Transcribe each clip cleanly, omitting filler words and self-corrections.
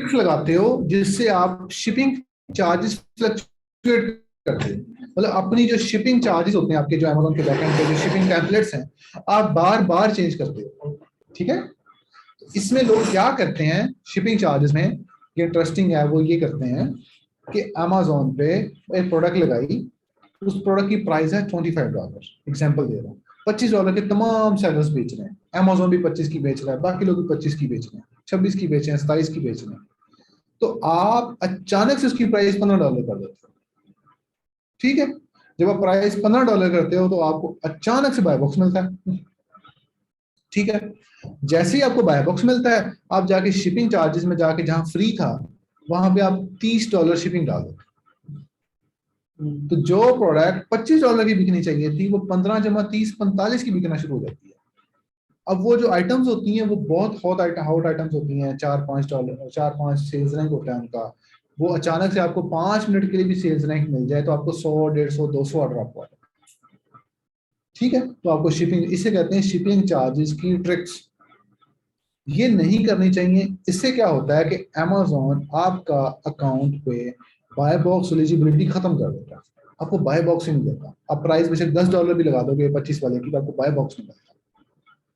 Tricks लगाते हो जिससे आप शिपिंग चार्जेस फ्लक्चुएट करते हैं, मतलब अपनी जो शिपिंग चार्जेस होते हैं आपके जो अमेज़न के बैकएंड पे जो शिपिंग टेम्पलेट्स हैं आप बार बार चेंज करते हो, ठीक है। इसमें लोग क्या करते हैं शिपिंग चार्जेस में, ये इंटरेस्टिंग है, वो ये करते हैं कि अमेज़न पे एक प्रोडक्ट लगाई, उस प्रोडक्ट की प्राइस है $25, एग्जांपल दे रहा हूँ, $25 के तमाम सेलर्स बेच रहे हैं, अमेज़न भी 25 की बेच रहा है, बाकी लोग भी 25 की बेच रहे हैं, 26 की बेच रहे हैं, 27 की बेच रहे हैं, तो आप अचानक से उसकी प्राइस $15 कर देते हो, ठीक है। जब आप प्राइस $15 करते हो तो आपको अचानक से बाय बॉक्स मिलता है, ठीक है। जैसे ही आपको बाय बॉक्स मिलता है आप जाके शिपिंग चार्जेस में जाके जहां फ्री था वहां पे आप $30 शिपिंग डाल दो, तो जो प्रोडक्ट $25 की बिकनी चाहिए थी वो 15 जमा 30 45 की बिकना शुरू हो जाती है। अब वो जो आइटम्स होती हैं वो बहुत हॉट आइटम्स होती हैं, $4-5 4-5 सेल्स रैंक होता है उनका, वो अचानक से आपको 5 मिनट के लिए भी सेल्स रैंक मिल जाए तो आपको 100 150 200 ऑर्डर आपको आता है, ठीक है। तो आपको शिपिंग, इसे कहते हैं शिपिंग चार्जेस की ट्रिक्स, ये नहीं करनी चाहिए। इससे क्या होता है कि अमेज़न आपका अकाउंट पे बाय बॉक्स एलिजिबिलिटी खत्म कर देता है, आपको बाय बॉक्स ही नहीं देता। आप प्राइस बेशक $10 भी लगा दोगे 25 वाले की, आपको बाय बॉक्स नहीं मिलता,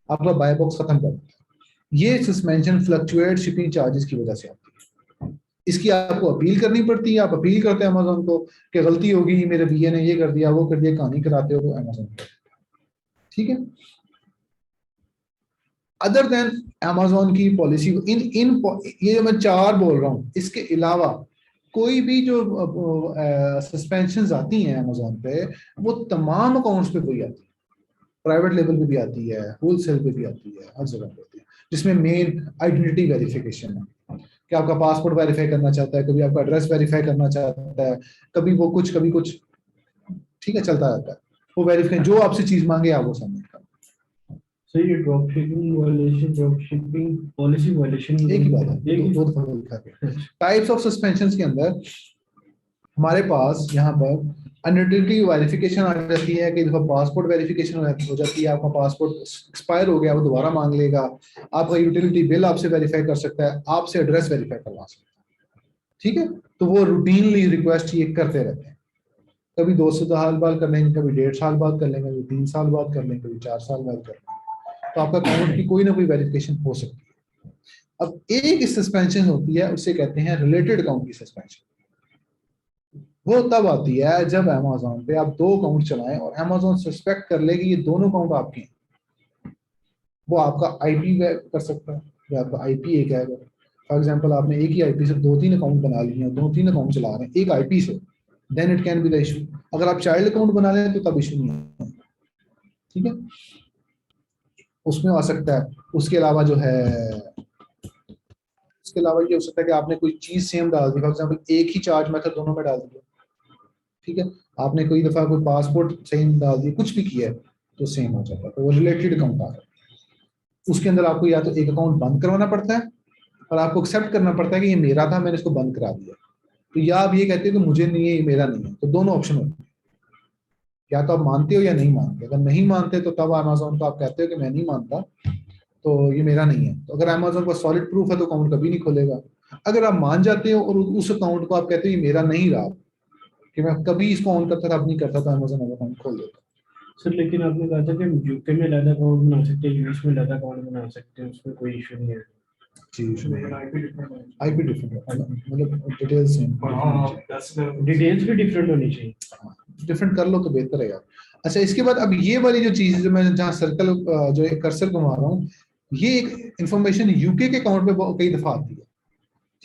आपका बाय बॉक्स खत्म कर देता है। ये सस्पेंशन फ्लक्चुएट शिपिंग चार्जेस की वजह से आती है, इसकी आपको अपील करनी पड़ती है। आप अपील करते हैं अमेज़न को कि गलती होगी, मेरे भैया ने ये कर दिया वो कर दिया, कहानी कराते हो तो अमेज़न, ठीक है। अदर देन अमेज़न की पॉलिसी इन इन ये जो मैं 4 बोल रहा हूँ इसके अलावा कोई भी जो सस्पेंशन आती हैं अमेज़न पे वो तमाम अकाउंट्स पे वही आती है, प्राइवेट लेवल पे भी आती है, होलसेल पे भी आती है, हर जगह पे आती है, जिसमें मेन आइडेंटिटी वेरिफिकेशन है कि आपका पासपोर्ट वेरीफाई करना चाहता है, कभी आपका एड्रेस वेरीफाई करना चाहता है, कभी वो कुछ कभी कुछ, ठीक है, चलता रहता है। वो वेरीफाई जो आपसे चीज मांगे आप वो सबमिट करो। सर ये drop shipping violation, drop shipping policy violation एक ही बात है, दो दफा लिखा है। टाइप्स ऑफ सस्पेंशन के अंदर हमारे पास यहाँ पर आइडेंटिटी वेरिफिकेशन आ जाती है कि पासपोर्ट वेरिफिकेशन हो जाती है, आपका पासपोर्ट एक्सपायर हो गया वो दोबारा मांग लेगा, आपका यूटिलिटी बिल आपसे वेरीफाई कर सकता है, आपसे एड्रेस वेरीफाई करवा सकता है, ठीक है। तो वो रूटीनली रिक्वेस्ट ये करते रहते हैं, कभी 2 साल बाद कर लेंगे, कभी 1.5 साल बाद कर लेंगे, कभी 3 साल बाद कर लेंगे, कभी 4 साल बाद कर लेंगे, तो आपका अकाउंट की कोई ना कोई वेरिफिकेशन हो सकती है। अब एक सस्पेंशन होती है उसे कहते हैं रिलेटेड अकाउंट की सस्पेंशन, वो तब आती है जब अमेज़न पे आप 2 अकाउंट चलाएं और अमेज़न सस्पेक्ट कर ले कि ये दोनों अकाउंट आपके हैं। वो आपका आईपी कर सकता है, या आपका आईपी एक है, फॉर एग्जांपल आपने एक ही आईपी से 2-3 अकाउंट बना लिए हैं, 2-3 अकाउंट चला रहे हैं एक आईपी से, then it can be the issue. अगर आप चाइल्ड अकाउंट बना लें तो तब इशू नहीं है, ठीक है, उसमें आ सकता है। उसके अलावा जो है, उसके अलावा ये हो सकता है कि आपने कोई चीज सेम डाल दी, फॉर एग्जांपल एक ही चार्ज मेथड दोनों में डाल दिया, ठीक है, आपने कोई दफा कोई पासपोर्ट सेम डाल दिया, कुछ भी किया है तो सेम हो जाता है, तो वो रिलेटेड अकाउंट आ रहा है। उसके अंदर आपको या तो एक अकाउंट बंद करवाना पड़ता है और आपको एक्सेप्ट करना पड़ता है कि ये मेरा था, मैंने इसको बंद करा दिया, तो या आप ये कहते हो कि मुझे नहीं है, ये मेरा नहीं है, तो दोनों ऑप्शन होते हैं, या तो आप मानते हो या नहीं मानते। अगर नहीं मानते तो तब अमेज़न को आप कहते हो कि मैं नहीं मानता, तो ये मेरा नहीं है, तो अगर अमेज़न का सॉलिड प्रूफ है तो अकाउंट कभी नहीं खोलेगा। अगर आप मान जाते हो और उस अकाउंट को आप कहते हो ये मेरा नहीं रहा, कि मैं कभी इसको ऑन करता था, अब नहीं करता, तो अमेज़न अकाउंट खोल देता। सर लेकिन आपने कहा था कि यूके में अलग अकाउंट बना सकते हैं, यूएस में अलग अकाउंट बना सकते हैं, उसमें कोई इशू नहीं है। जी आईपी डिफरेंट है, मतलब डिटेल्स डिटेल्स भी डिफरेंट होनी चाहिए। डिफरेंट कर लो तो बेहतर है यार। अच्छा, इसके बाद अब ये वाली जो चीज है जो मैं जहाँ सर्कल जो एक कर्सर घुमा रहा हूँ, ये एक इंफॉर्मेशन यूके के अकाउंट पे कई दफा आती है,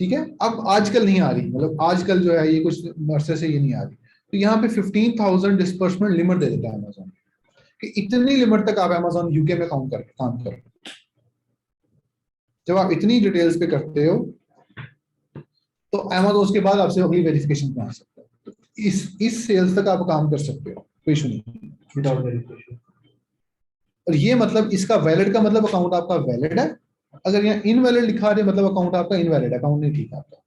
ठीक है। अब आजकल नहीं आ रही, मतलब आजकल जो है ये कुछ अरसे से ये नहीं आ रही, तो यहाँ पे 15,000 डिस्पर्समेंट लिमिट दे देता है अमेज़न कि इतनी लिमिट तक आप अमेज़न यूके में काम करो। जब आप इतनी डिटेल्स पे करते हो तो अमेज़न उसके बाद आपसे अगली वेरिफिकेशन बना सकता है, तो इस सेल्स तक आप काम कर सकते हो, कोई इशू नहीं। Without verification. और ये मतलब इसका वैलिड का मतलब अकाउंट आपका वैलिड है, अगर यहाँ इनवैलिड लिखा है मतलब अकाउंट आपका इनवैलिड, अकाउंट नहीं ठीक आपका,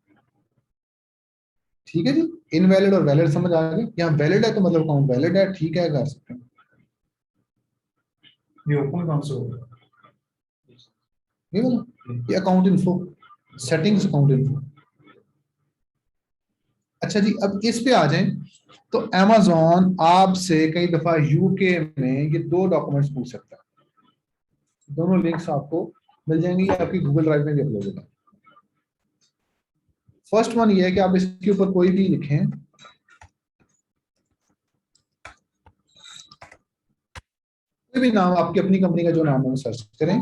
ठीक है जी। इनवैलिड और वैलिड समझ आ गई, यहाँ वैलिड है तो मतलब अकाउंट वैलिड है, ठीक है, कर सकते हैं। ये ओपन कहाँ से होगा? ये बोला, ये account info, settings account info, अच्छा जी, अब इस पे आ जाएं तो Amazon आपसे कई दफा यूके में ये दो डॉक्यूमेंट्स पूछ सकता है। दोनों लिंक्स आपको मिल जाएंगे, ये आपकी गूगल ड्राइव में भी अपलोडेड है। फर्स्ट वन ये है कि आप इसके ऊपर कोई भी लिखें, कोई भी नाम, आपकी अपनी कंपनी का जो नाम है वो सर्च करें।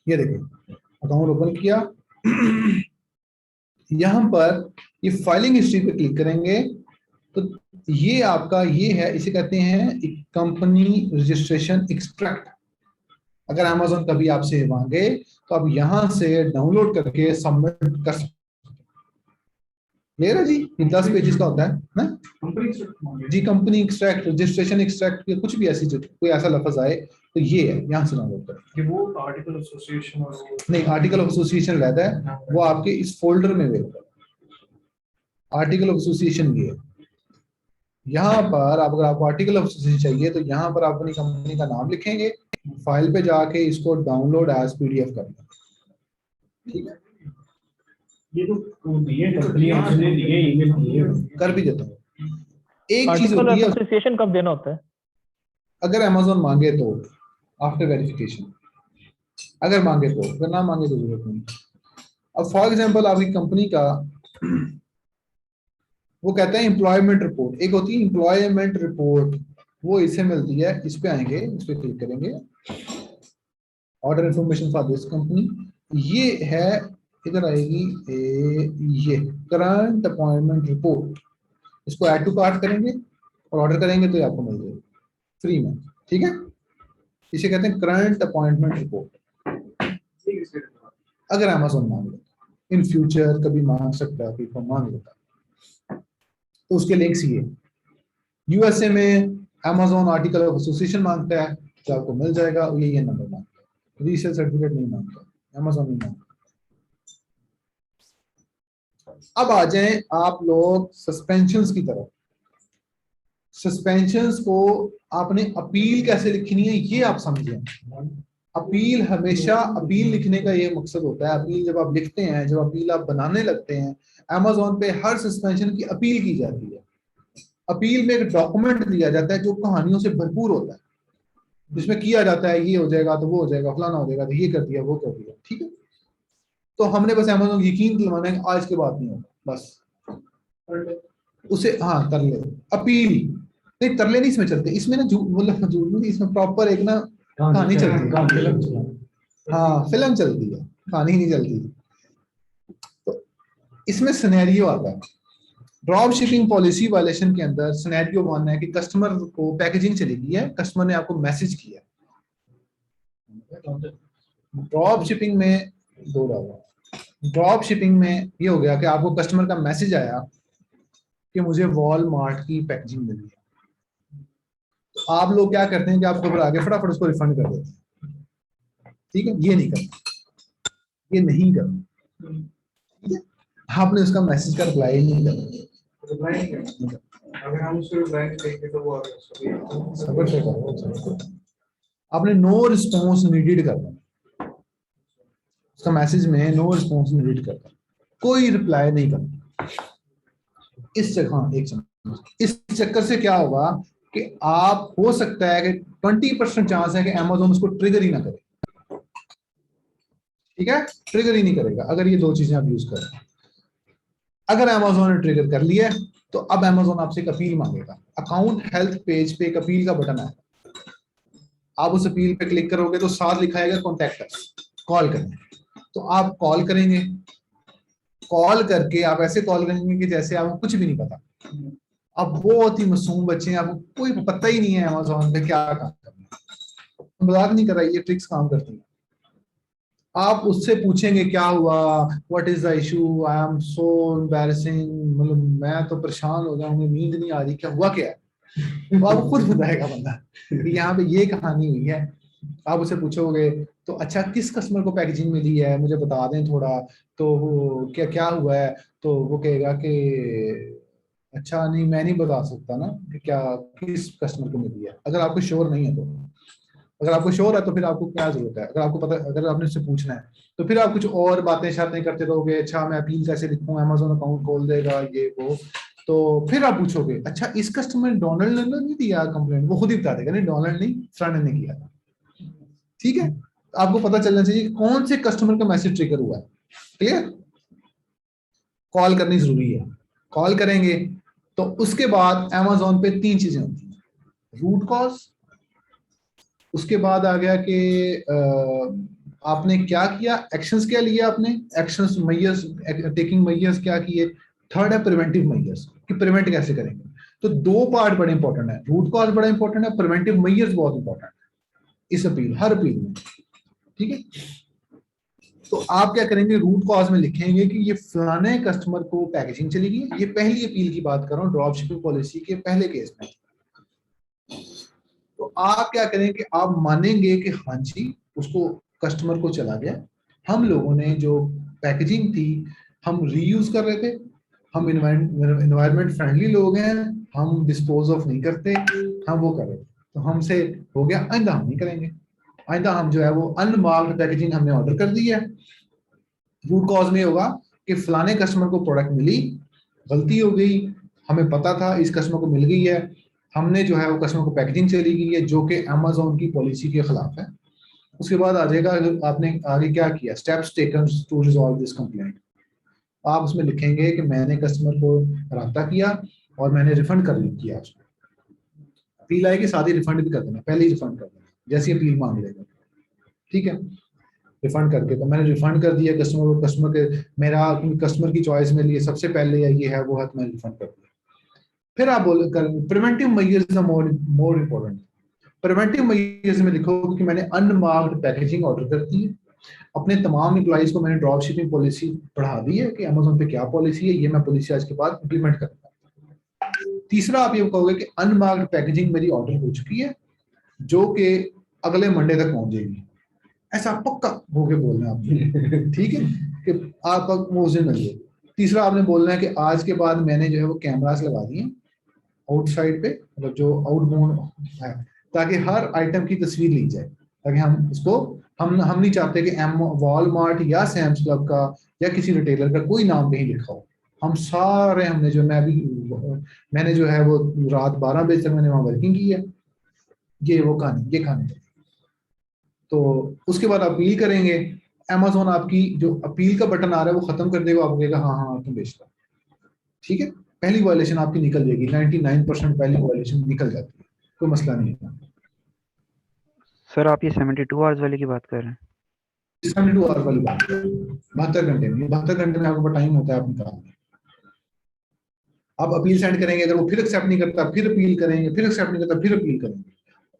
ये देखिए, अकाउंट ओपन किया। यहां पर ये फाइलिंग हिस्ट्री पे क्लिक करेंगे तो ये आपका ये है, इसे कहते हैं कंपनी रजिस्ट्रेशन एक्सट्रैक्ट। अगर Amazon कभी आपसे मांगे तो आप यहां से डाउनलोड करके सबमिट कर सकते हैं। क्लियर है जी? 10 पेजेस का होता है ना जी। कंपनी एक्सट्रैक्ट, रजिस्ट्रेशन एक्सट्रैक्ट, कुछ भी ऐसी कोई ऐसा लफ्ज आए तो ये है, यहाँ से डाउनलोड करें। वो आर्टिकल एसोसिएशन और नहीं, आर्टिकल ऑफ एसोसिएशन रहता है, वो आपके इस फोल्डर में अवेलेबल है। आर्टिकल ऑफ एसोसिएशन ये है। यहाँ पर अगर आपको आर्टिकल ऑफ एसोसिएशन चाहिए तो यहाँ पर आप अपनी कंपनी का नाम लिखेंगे, फाइल पे जाके इसको डाउनलोड एज पीडीएफ करना। ठीक है, ये तो दिए कंपनी ने दिए, ईमेल दिए, कर भी देता हूँ। एक चीज आर्टिकल होती है, एसोसिएशन कब देना होता है? अगर Amazon मांगे तो आफ्टर वेरिफिकेशन, अगर मांगे तो, अगर ना मांगे तो जरूरत नहीं। अब फॉर एग्जांपल आपकी कंपनी का वो कहते हैं एम्प्लॉयमेंट रिपोर्ट, एक होती है एम्प्लॉयमेंट रिपोर्ट, वो इसे मिलती है। इस पे आएंगे, इस पे क्लिक करेंगे, order information for this company, ये है, इधर आएगी ये करंट अपॉइंटमेंट रिपोर्ट। इसको ऐड टू कार्ट करेंगे और ऑर्डर करेंगे तो ये आपको मिल जाएगी फ्री में। ठीक है, इसे कहते हैं करंट अपॉइंटमेंट रिपोर्ट। अगर Amazon मांग ले, इन फ्यूचर कभी मांग सकता है, कोई मांग लेता है, तो उसके लिंक्स ये। यूएसए में Amazon आर्टिकल ऑफ एसोसिएशन मांगता है तो आपको मिल जाएगा, ये नंबर मांगता है। रीसेल सर्टिफिकेट नहीं मांगता, Amazon नहीं मांगता। अब आ जाएं आप लोग सस्पेंशंस की तरफ। सस्पेंशंस को आपने अपील कैसे लिखनी है ये आप समझें। अपील हमेशा, अपील लिखने का ये मकसद होता है, अपील जब आप लिखते हैं, जब अपील आप बनाने लगते हैं, Amazon पे हर सस्पेंशन की अपील की जाती है। अपील में एक डॉक्यूमेंट दिया जाता है जो कहानियों से भरपूर होता है, जिसमें किया जाता है ये हो जाएगा तो वो हो जाएगा, फलाना हो जाएगा तो ये कर दिया वो कर दिया। ठीक है, तो हमने बस Amazon यकीन दिलवाना है आज के बाद नहीं होगा, बस उसे हाँ कर ले। अपील नहीं, तरले नहीं इसमें चलते, इसमें ना मतलब झूठ नहीं, इसमें प्रॉपर एक ना कहानी चलती है। हाँ, फिल्म चलती है, कहानी नहीं चलती। तो इसमें सिनेरियो आता है। ड्रॉप शिपिंग पॉलिसी वायलेशन के अंदर सिनेरियो वन है कि कस्टमर को पैकेजिंग चली गई है, कस्टमर ने आपको मैसेज किया। ड्रॉप शिपिंग में दो डाला। ड्रॉप शिपिंग में ये हो गया कि आपको कस्टमर का मैसेज आया कि मुझे वॉलमार्ट की पैकेजिंग मिली है। तो आप लोग क्या करते हैं कि आप घबरा के फटाफट उसको रिफंड कर देते हैं। ठीक है, ये नहीं करना, ये नहीं करना। ठीक है, आपने उसका मैसेज का रिप्लाई नहीं करना। अगर हम उसको रिप्लाई करेंगे तो वो सबर से करो। आपने नो रिस्पॉन्स नीडेड करना, उसका मैसेज में नो रिस्पॉन्स नीडेड करना, कोई रिप्लाई नहीं करना। इस जगह हाँ, एक सेकंड, इस चक्कर से क्या होगा कि आप, हो सकता है कि 20% चांस है कि Amazon उसको ट्रिगर ही ना करे। ठीक है, ट्रिगर ही नहीं करेगा अगर ये दो चीजें आप यूज करें। अगर Amazon ने ट्रिगर कर लिया तो अब Amazon आपसे एक अपील मांगेगा। अकाउंट हेल्थ पेज पे एक अपील का बटन है, आप उस अपील पे क्लिक करोगे तो साथ लिखा आएगा कॉन्टैक्ट अस, कॉल करना। तो आप कॉल करेंगे, कॉल करके आप ऐसे कॉल करेंगे कि जैसे आपको कुछ भी नहीं पता। अब बहुत ही मासूम बच्चे हैं, आपको कोई पता ही नहीं है Amazon पे क्या काम करना है। मजाक नहीं कर रहा, ये ट्रिक्स काम करती है। आप उससे पूछेंगे क्या हुआ, what is the issue, I am so embarrassing, मतलब मैं तो परेशान हो जाऊंगी, नींद नहीं आ रही, क्या हुआ क्या है। वो आपको खुद बताएगा बंदा कि यहाँ पे ये कहानी हुई है। आप उसे पूछोगे तो अच्छा किस कस्टमर को पैकेजिंग मिली है मुझे बता दें थोड़ा, तो वो क्या क्या हुआ है, तो वो कहेगा कि अच्छा नहीं मैं नहीं बता सकता ना कि क्या किस कस्टमर को मिली है, अगर आपको श्योर नहीं है तो। अगर आपको श्योर है तो फिर आपको क्या जरूरत है, अगर आपको पता, अगर आपने उससे पूछना है तो फिर आप कुछ और बातें शातें करते रहोगे, अच्छा मैं अपील कैसे लिखूं, अमेज़न अकाउंट खोल देगा ये वो, तो फिर आप पूछोगे अच्छा इस कस्टमर ने डोनाल्ड ने नहीं दिया कंप्लेंट, वो खुद ही बता देगा नहीं डोनाल्ड नहीं फ्रेंड ने किया था। ठीक है, आपको पता चलना चाहिए कि कौन से कस्टमर का मैसेज ट्रिगर हुआ है। क्लियर? कॉल करनी जरूरी है। कॉल करेंगे तो उसके बाद अमेज़न पे 3 चीजें होती हैं, रूट कॉज, उसके बाद आ गया कि आपने क्या किया, एक्शंस क्या लिए आपने, एक्शंस मयर्स, टेकिंग मयर्स क्या किए, थर्ड है प्रिवेंटिव मयर्स कि प्रिवेंट कैसे करेंगे। तो 2 पार्ट बड़े इंपॉर्टेंट है, रूट कॉज बड़ा इंपॉर्टेंट है, प्रिवेंटिव मयर्स बहुत इंपॉर्टेंट है इस अपील, हर अपील में। ठीक है, तो आप क्या करेंगे, रूट कॉज में लिखेंगे कि ये फलाने कस्टमर को पैकेजिंग चलेगी, ये पहली अपील की बात कर रहा हूँ ड्रॉप शिपिंग पॉलिसी के पहले केस में। तो आप क्या करेंगे, आप मानेंगे कि हाँ जी उसको कस्टमर को चला गया, हम लोगों ने जो पैकेजिंग थी हम रीयूज कर रहे थे, हम इन्वायरमेंट फ्रेंडली लोग हैं, हम डिस्पोज ऑफ नहीं करते, हम वो कर रहे थे, तो हमसे हो गया, आइंदा हम नहीं करेंगे, आइंदा हम जो है वो अनमार्क्ड पैकेजिंग हमने ऑर्डर कर दी है। रूट कॉज में होगा कि फलाने कस्टमर को प्रोडक्ट मिली, गलती हो गई, हमें पता था इस कस्टमर को मिल गई है, हमने जो है वो कस्टमर को पैकेजिंग चली गई है जो कि अमेज़न की पॉलिसी के खिलाफ है। उसके बाद आ जाएगा आपने आगे क्या किया, steps taken to resolve this complaint. आप उसमें लिखेंगे कि मैंने कस्टमर को रब्ता किया और मैंने रिफंड कर किया उसको। अपील आएगी साथ ही रिफंड भी कर देना, पहले ही रिफंड कर देना जैसी अपील मांग लेगा। ठीक है, रिफंड करके तो मैंने रिफंड कर दिया कस्टमर को, कस्टमर के मेरा कस्टमर की चॉइस में लिए सबसे पहले ये है वो है तो मैंने रिफंड कर दिया। फिर आप बोल कर preventive measures more important. Preventive measures में लिखो कि मैंने अनमार्क्ड पैकेजिंग ऑर्डर कर दी है, अपने तमाम एम्प्लॉइज को मैंने ड्रॉप शिपिंग पॉलिसी पढ़ा दी है कि अमेज़न पे क्या पॉलिसी है, ये मैं पॉलिसी आज के बाद इंप्लीमेंट करूंगा। तीसरा आप ये कहोगे कि अनमार्क्ड पैकेजिंग मेरी ऑर्डर हो चुकी है जो कि अगले मंडे तक पहुंच जाएगी, ऐसा पक्का होके बोलना है आपने। ठीक है कि आपका वो उस दिन मिल जाएगी। तीसरा आपने बोलना है कि आज के बाद मैंने जो है वो कैमरास लगा दिए आउटसाइड पे, मतलब जो आउटबाउंड है, ताकि हर आइटम की तस्वीर ली जाए, ताकि हम उसको हम नहीं चाहते कि एम वॉलमार्ट या सैम्स क्लब का या किसी रिटेलर का कोई नाम कहीं लिखा हो। हम सारे हमने जो मैंने जो है वो रात 12 बजे तक मैंने वहां वर्किंग की है, ये वो कहानी ये कहानी। तो उसके बाद अपील करेंगे, अमेज़न आपकी जो अपील का बटन आ रहा है वो खत्म कर देगा, आपको कहेगा हाँ हाँ तुम बेच दो। ठीक है, पहली वायलेशन आपकी निकल जाएगी, 99% पहली वायलेशन निकल जाती है, कोई मसला नहीं है। सर आप ये 72 आवर्स वाले की बात कर रहे हैं? 72 आवर वाली बात, 72 घंटे में, 72 घंटे में आपके टाइम होता है आप निकाल, आप अपील सेंड करेंगे, अगर वो फिर एक्सेप्ट नहीं करता फिर अपील करेंगे, फिर एक्सेप्ट नहीं करता फिर अपील करेंगे,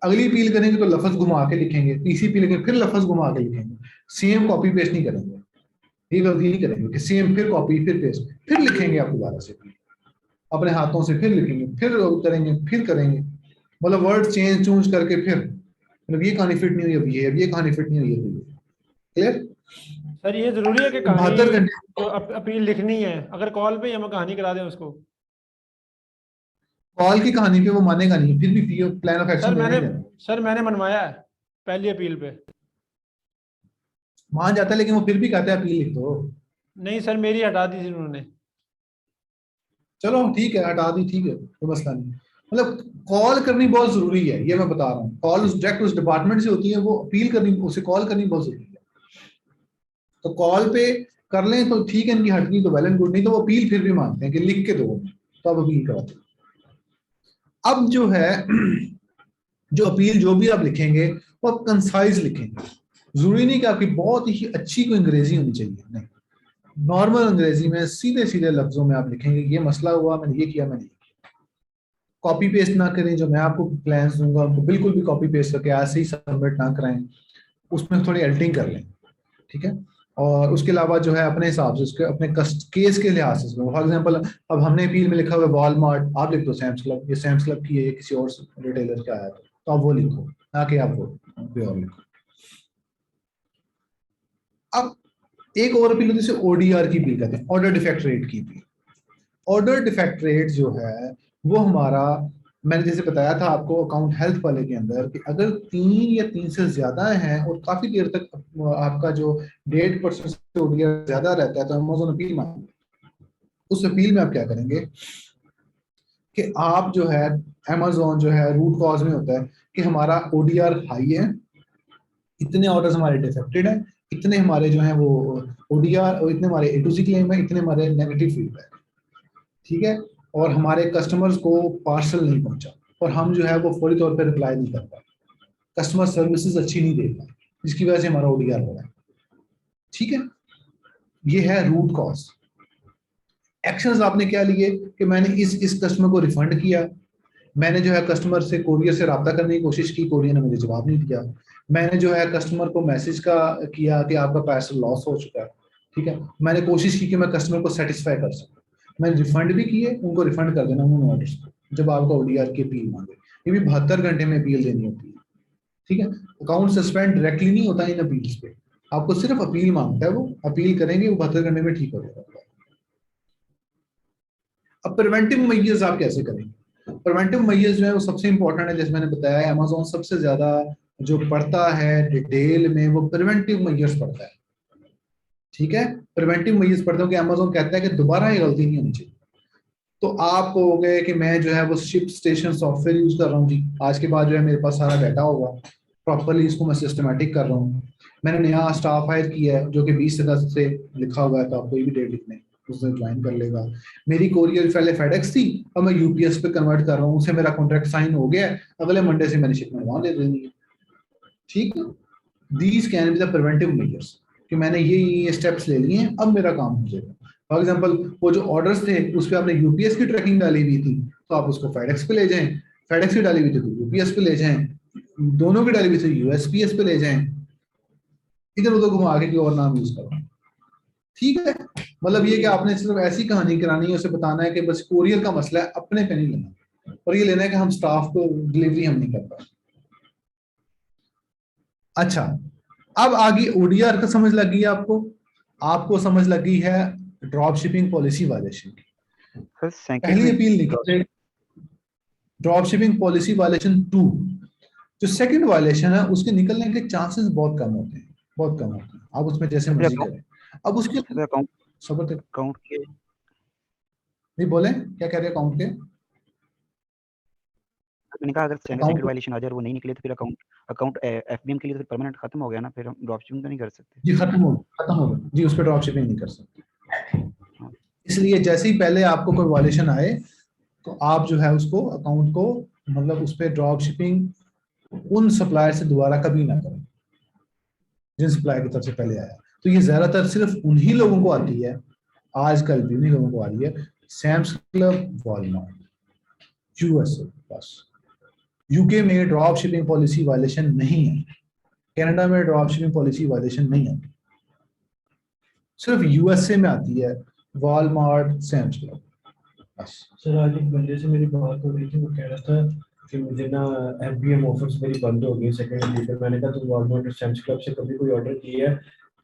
अगली अपील करेंगे तो लफज घुमा के लिखेंगे, तीसरी अपील करेंगे फिर लफज घुमा के लिखेंगे, सेम कॉपी पेस्ट नहीं करेंगे, ये गलती नहीं करेंगे कि सेम फिर कॉपी फिर पेस्ट फिर लिखेंगे आप दोबारा से अपने हाथों से, फिर लिखेंगे फिर करेंगे फिर करेंगे, मतलब वर्ड चेंज चूंज करके फिर, मतलब ये कहानी फिट नहीं हुई अभी, ये कहानी फिट नहीं हुई अभी। क्लियर? सर ये जरूरी है कि कहानी 72 घंटे जो अपील लिखनी है, अगर कॉल पे ही हम कहानी करा दें उसको? कॉल की कहानी पे वो मानेगा नहीं, फिर भी प्लान ऑफ एक्शन देना ही देना। सर मैंने मनवाया है पहली अपील पे। मान जाता है लेकिन वो फिर भी कहता है अपील लिख दो। नहीं सर मेरी हटा दी थी उन्होंने। चलो ठीक है हटा दी, ठीक है कोई मसला नहीं, मतलब कॉल करनी बहुत जरूरी है, ये मैं बता रहा हूँ, कॉल उस डायरेक्ट उस डिपार्टमेंट से होती है, वो अपील करनी उसे कॉल करनी बहुत जरूरी है। तो कॉल पे कर लें तो ठीक है, इनकी हटनी तो वेल एंड गुड, नहीं तो वो अपील फिर भी मांगते हैं कि लिख के दो, तो आप अपील कराते हैं। अब जो है जो अपील जो भी आप लिखेंगे वो आप कंसाइज लिखेंगे, जरूरी नहीं कि आपकी बहुत ही अच्छी कोई अंग्रेजी होनी चाहिए, नहीं, नॉर्मल अंग्रेजी में सीधे सीधे लफ्जों में आप लिखेंगे ये मसला हुआ, मैंने ये किया, मैंने ये किया। कॉपी पेस्ट ना करें, जो मैं आपको प्लान्स दूंगा उनको बिल्कुल भी कॉपी पेस्ट करके ऐसे ही सबमिट ना कराएं, उसमें थोड़ी एडिटिंग कर लें। ठीक है, और उसके अलावा जो है अपने हिसाब से उसके अपने केस के लिहाज से, फॉर एग्जांपल अब हमने अपील में लिखा हुआ है वॉलमार्ट, आप लिख दो सैम्स क्लब, ये सैम्स क्लब की है, ये किसी और रिटेलर का आया तो आप वो लिखो, ना कि आप वो कोई और लिखो। अब एक और अपील होती है जिसे ओडीआर की अपील कहते हैं, ऑर्डर डिफेक्ट रेट की अपील। ऑर्डर डिफेक्ट रेट जो है वो हमारा, मैंने जैसे बताया था आपको अकाउंट हेल्थ वाले के अंदर, कि अगर 3 से ज्यादा है और काफी देर तक आपका जो 1.5% से ओडीआर ज्यादा रहता है तो अमेज़न अपील मांगेंगे। उस अपील में आप क्या करेंगे कि आप जो है अमेज़न जो है रूट कॉज में होता है कि हमारा ओडीआर हाई है, इतने ऑर्डर्स हमारे डिफेक्टेड हैं, इतने हमारे जो है वो ओडीआर और इतने हमारे A to Z क्लेम है, इतने हमारे नेगेटिव फीडबैक, ठीक है, और हमारे कस्टमर्स को पार्सल नहीं पहुंचा और हम जो है वो फौरी तौर पर रिप्लाई नहीं कर पाए, कस्टमर सर्विसेज अच्छी नहीं दे पाए, जिसकी वजह से हमारा ओडीआर बढ़ा है। ठीक है, ये है रूट कॉज। एक्शंस आपने क्या लिए कि मैंने इस कस्टमर को रिफंड किया, मैंने जो है कस्टमर से कोरियर से रब्ता करने की कोशिश की, कोरियर ने मुझे जवाब नहीं दिया, मैंने जो है कस्टमर को मैसेज का किया कि आपका पार्सल लॉस हो चुका है, ठीक है, मैंने कोशिश की कि मैं कस्टमर को सेटिस्फाई कर सकूं, मैंने रिफंड भी किए, उनको रिफंड कर देना उन्होंने ऑर्डर्स को जब आपका ओडीआर की अपील मांगे, ये भी 72 घंटे में अपील देनी होती है। ठीक है, अकाउंट सस्पेंड डायरेक्टली नहीं होता इन अपील्स पे, आपको सिर्फ अपील मांगता है, वो अपील करेंगे, वो 72 घंटे में ठीक हो जाएगा। अब प्रिवेंटिव मेजर्स आप कैसे करेंगे? प्रिवेंटिव मेजर्स जो है वो सबसे इंपॉर्टेंट है, जैसे मैंने बताया अमेज़न सबसे ज्यादा जो पढ़ता है डिटेल में वो प्रिवेंटिव मेजर्स पढ़ता है। ठीक है, प्रिवेंटिव मेजर्स पढ़ते हो कि अमेज़न कहता है कि दोबारा ये गलती नहीं होनी चाहिए। तो आप कहोगे कि मैं जो है वो शिप स्टेशन सॉफ्टवेयर यूज कर रहा हूँ जी, आज के बाद जो है मेरे पास सारा डाटा होगा, प्रॉपरली इसको मैं सिस्टमेटिक कर रहा हूँ, मैंने नया स्टाफ हायर किया है जो कि 20 से लिखा हुआ है, तो आप कोई भी डेट लिखने उसमें ज्वाइन कर लेगा, मेरी कोरियर पहले फेडेक्स थी और मैं यूपीएस पे कन्वर्ट कर रहा हूँ, उससे मेरा कॉन्ट्रैक्ट साइन हो गया है, अगले मंडे से मैंने शिपमेंट वहां दे देनी है। ठीक है, these can be the preventive measures कि मैंने ये स्टेप्स ले लिए हैं, अब मेरा काम हो जाएगा। फॉर एग्जांपल वो जो ऑर्डर्स थे उस पर आपने यूपीएस की ट्रैकिंग डाली हुई थी, तो आप उसको फेडेक्स पे ले जाएं, फेडेक्स की डाली हुई थी तो यूपीएस पे ले जाएं, दोनों की डाली हुई थी यूएसपीएस पे ले जाएं, इधर उधर घुमा के कोई और नाम यूज करो। ठीक है, मतलब ये कि आपने सिर्फ ऐसी कहानी करानी है, उसे बताना है कि बस कोरियर का मसला है, अपने पे नहीं लेना, और ये लेना है कि हम स्टाफ को डिलीवरी हम नहीं कर पाए। अच्छा, अब आगे ओडीआर का समझ लग गई है आपको, आपको समझ लगी है ड्रॉप शिपिंग पॉलिसी वायलेशन की। सर सेकंड पहली में अपील निकल ड्रॉप शिपिंग पॉलिसी वायलेशन 2, जो सेकंड वायलेशन है उसके निकलने के चांसेस बहुत कम होते हैं, बहुत कम होते हैं, आप उसमें जैसे मर्जी अकाउंट करें। अब उसके अकाउंट सबर तक अकाउंट के नहीं बोले, क्या कह रहे हैं अकाउंट के? मैंने कहा अगर सेकंड अकाउंट वायलेशन आ जाए और वो नहीं निकले तो फिर अकाउंट अकाउंट एफबीएम के लिए तो परमानेंट खत्म हो गया ना, फिर हम ड्रॉप शिपिंग तो नहीं कर सकते। जी खत्म हो गया जी, उस पर ड्रॉप शिपिंग नहीं कर सकते। हाँ। इसलिए जैसे ही पहले आपको कोई वायलेशन आए तो आप जो है उसको अकाउंट को मतलब उस पर ड्रॉप शिपिंग उन सप्लायर से दोबारा कभी ना करें जिन सप्लायर की तरफ से पहले आया। तो ये ज्यादातर सिर्फ उन्हीं लोगों को आती है, आजकल भी उन्हीं लोगों को आ रही है, सैम्स क्लब, वॉलमार्ट, यूएसए बस। यूके में ड्रॉप शिपिंग पॉलिसी वायलेशन नहीं है, कनाडा में ड्रॉप शिपिंग पॉलिसी वायलेशन नहीं है, सिर्फ यूएसए में आती है, वॉलमार्ट, सैम्स क्लब बस। सर आज एक बंदे से मेरी बात हो रही थी, वो कह रहा था कि मुझे ना एफबीएम ऑफर्स मेरी बंद हो गई सेकंड वीक। मैंने कहा तुम वॉलमार्ट और सैम्स क्लब से कभी कोई ऑर्डर किया है?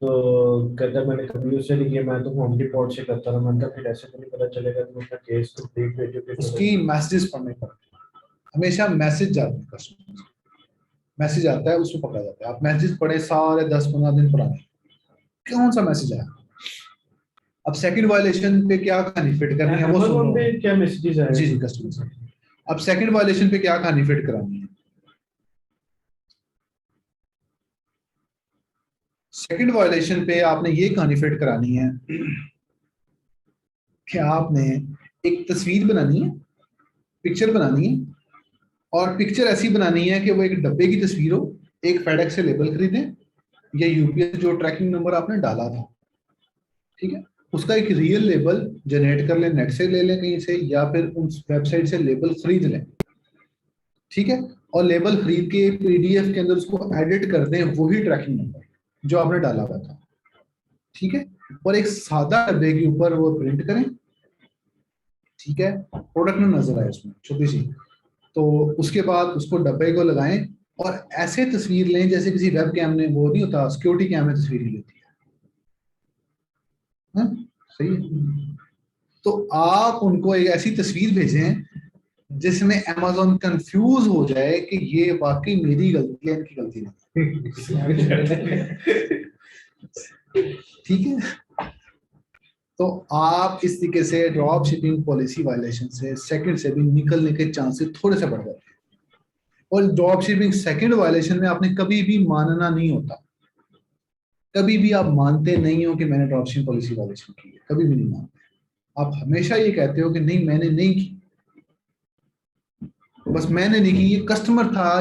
तो कहता मैंने कभी उससे नहीं किया, मैं तो होम डिपॉट से करता रहा। मैंने कहा फिर ऐसे तो नहीं पता चलेगा, तुम अपना केस तो देख भेजो फिर उसकी मैसेजेस पढ़ने पड़ते हैं, हमेशा मैसेज जाते हैं कस्टमर, मैसेज आता है उसको पकड़ा जाता है। आप मैसेज पढ़े सारे 10-15 दिन पुराने, कौन सा मैसेज आया? अब सेकंड वायलेशन पे क्या कहानी फिट करनी है वो Amazon सुनो। पे क्या मैसेजेस आए? जी जी कस्टमर से अब सेकंड वायलेशन पे क्या कहानी फिट करानी है? सेकंड वायलेशन पे आपने ये कहानी फिट करानी है कि आपने एक तस्वीर बनानी है, पिक्चर बनानी है, और पिक्चर ऐसी बनानी है कि वो एक डब्बे की तस्वीर हो, एक फेडेक्स से लेबल खरीदें या यूपीएस जो ट्रैकिंग नंबर आपने डाला था, ठीक है, उसका एक रियल लेबल जनरेट कर लें, नेट से ले लें कहीं से या फिर उस वेबसाइट से लेबल खरीद लें, ठीक है, और लेबल खरीद के पीडीएफ के अंदर उसको एडिट कर दें वही ट्रैकिंग नंबर जो आपने डाला हुआ था, ठीक है, और एक सादा डब्बे के ऊपर वो प्रिंट करें, ठीक है, प्रोडक्ट में नजर आए उसमें छोटी सी, तो उसके बाद उसको डब्बे को लगाएं और ऐसे तस्वीर लें जैसे किसी वेब कैम ने, वो नहीं होता सिक्योरिटी कैम में तस्वीर ली होती है, सही है। तो आप उनको एक ऐसी तस्वीर भेजें जिसमें अमेज़न कंफ्यूज हो जाए कि ये वाकई मेरी गलती है, इनकी गलती नहीं। ठीक है, तो आप इस तरीके से ड्रॉप शिपिंग पॉलिसी वायलेशन से सेकंड से भी निकलने के चांसेस थोड़े से बढ़ जाते हैं। और ड्रॉप शिपिंग सेकंड वायलेशन में आपने कभी भी मानना नहीं होता, कभी भी आप मानते नहीं हो कि मैंने ड्रॉप शिपिंग पॉलिसी वायलेशन की है, कभी भी नहीं मानते। आप हमेशा ये कहते हो कि नहीं मैंने नहीं की, बस मैंने नहीं की, ये कस्टमर था,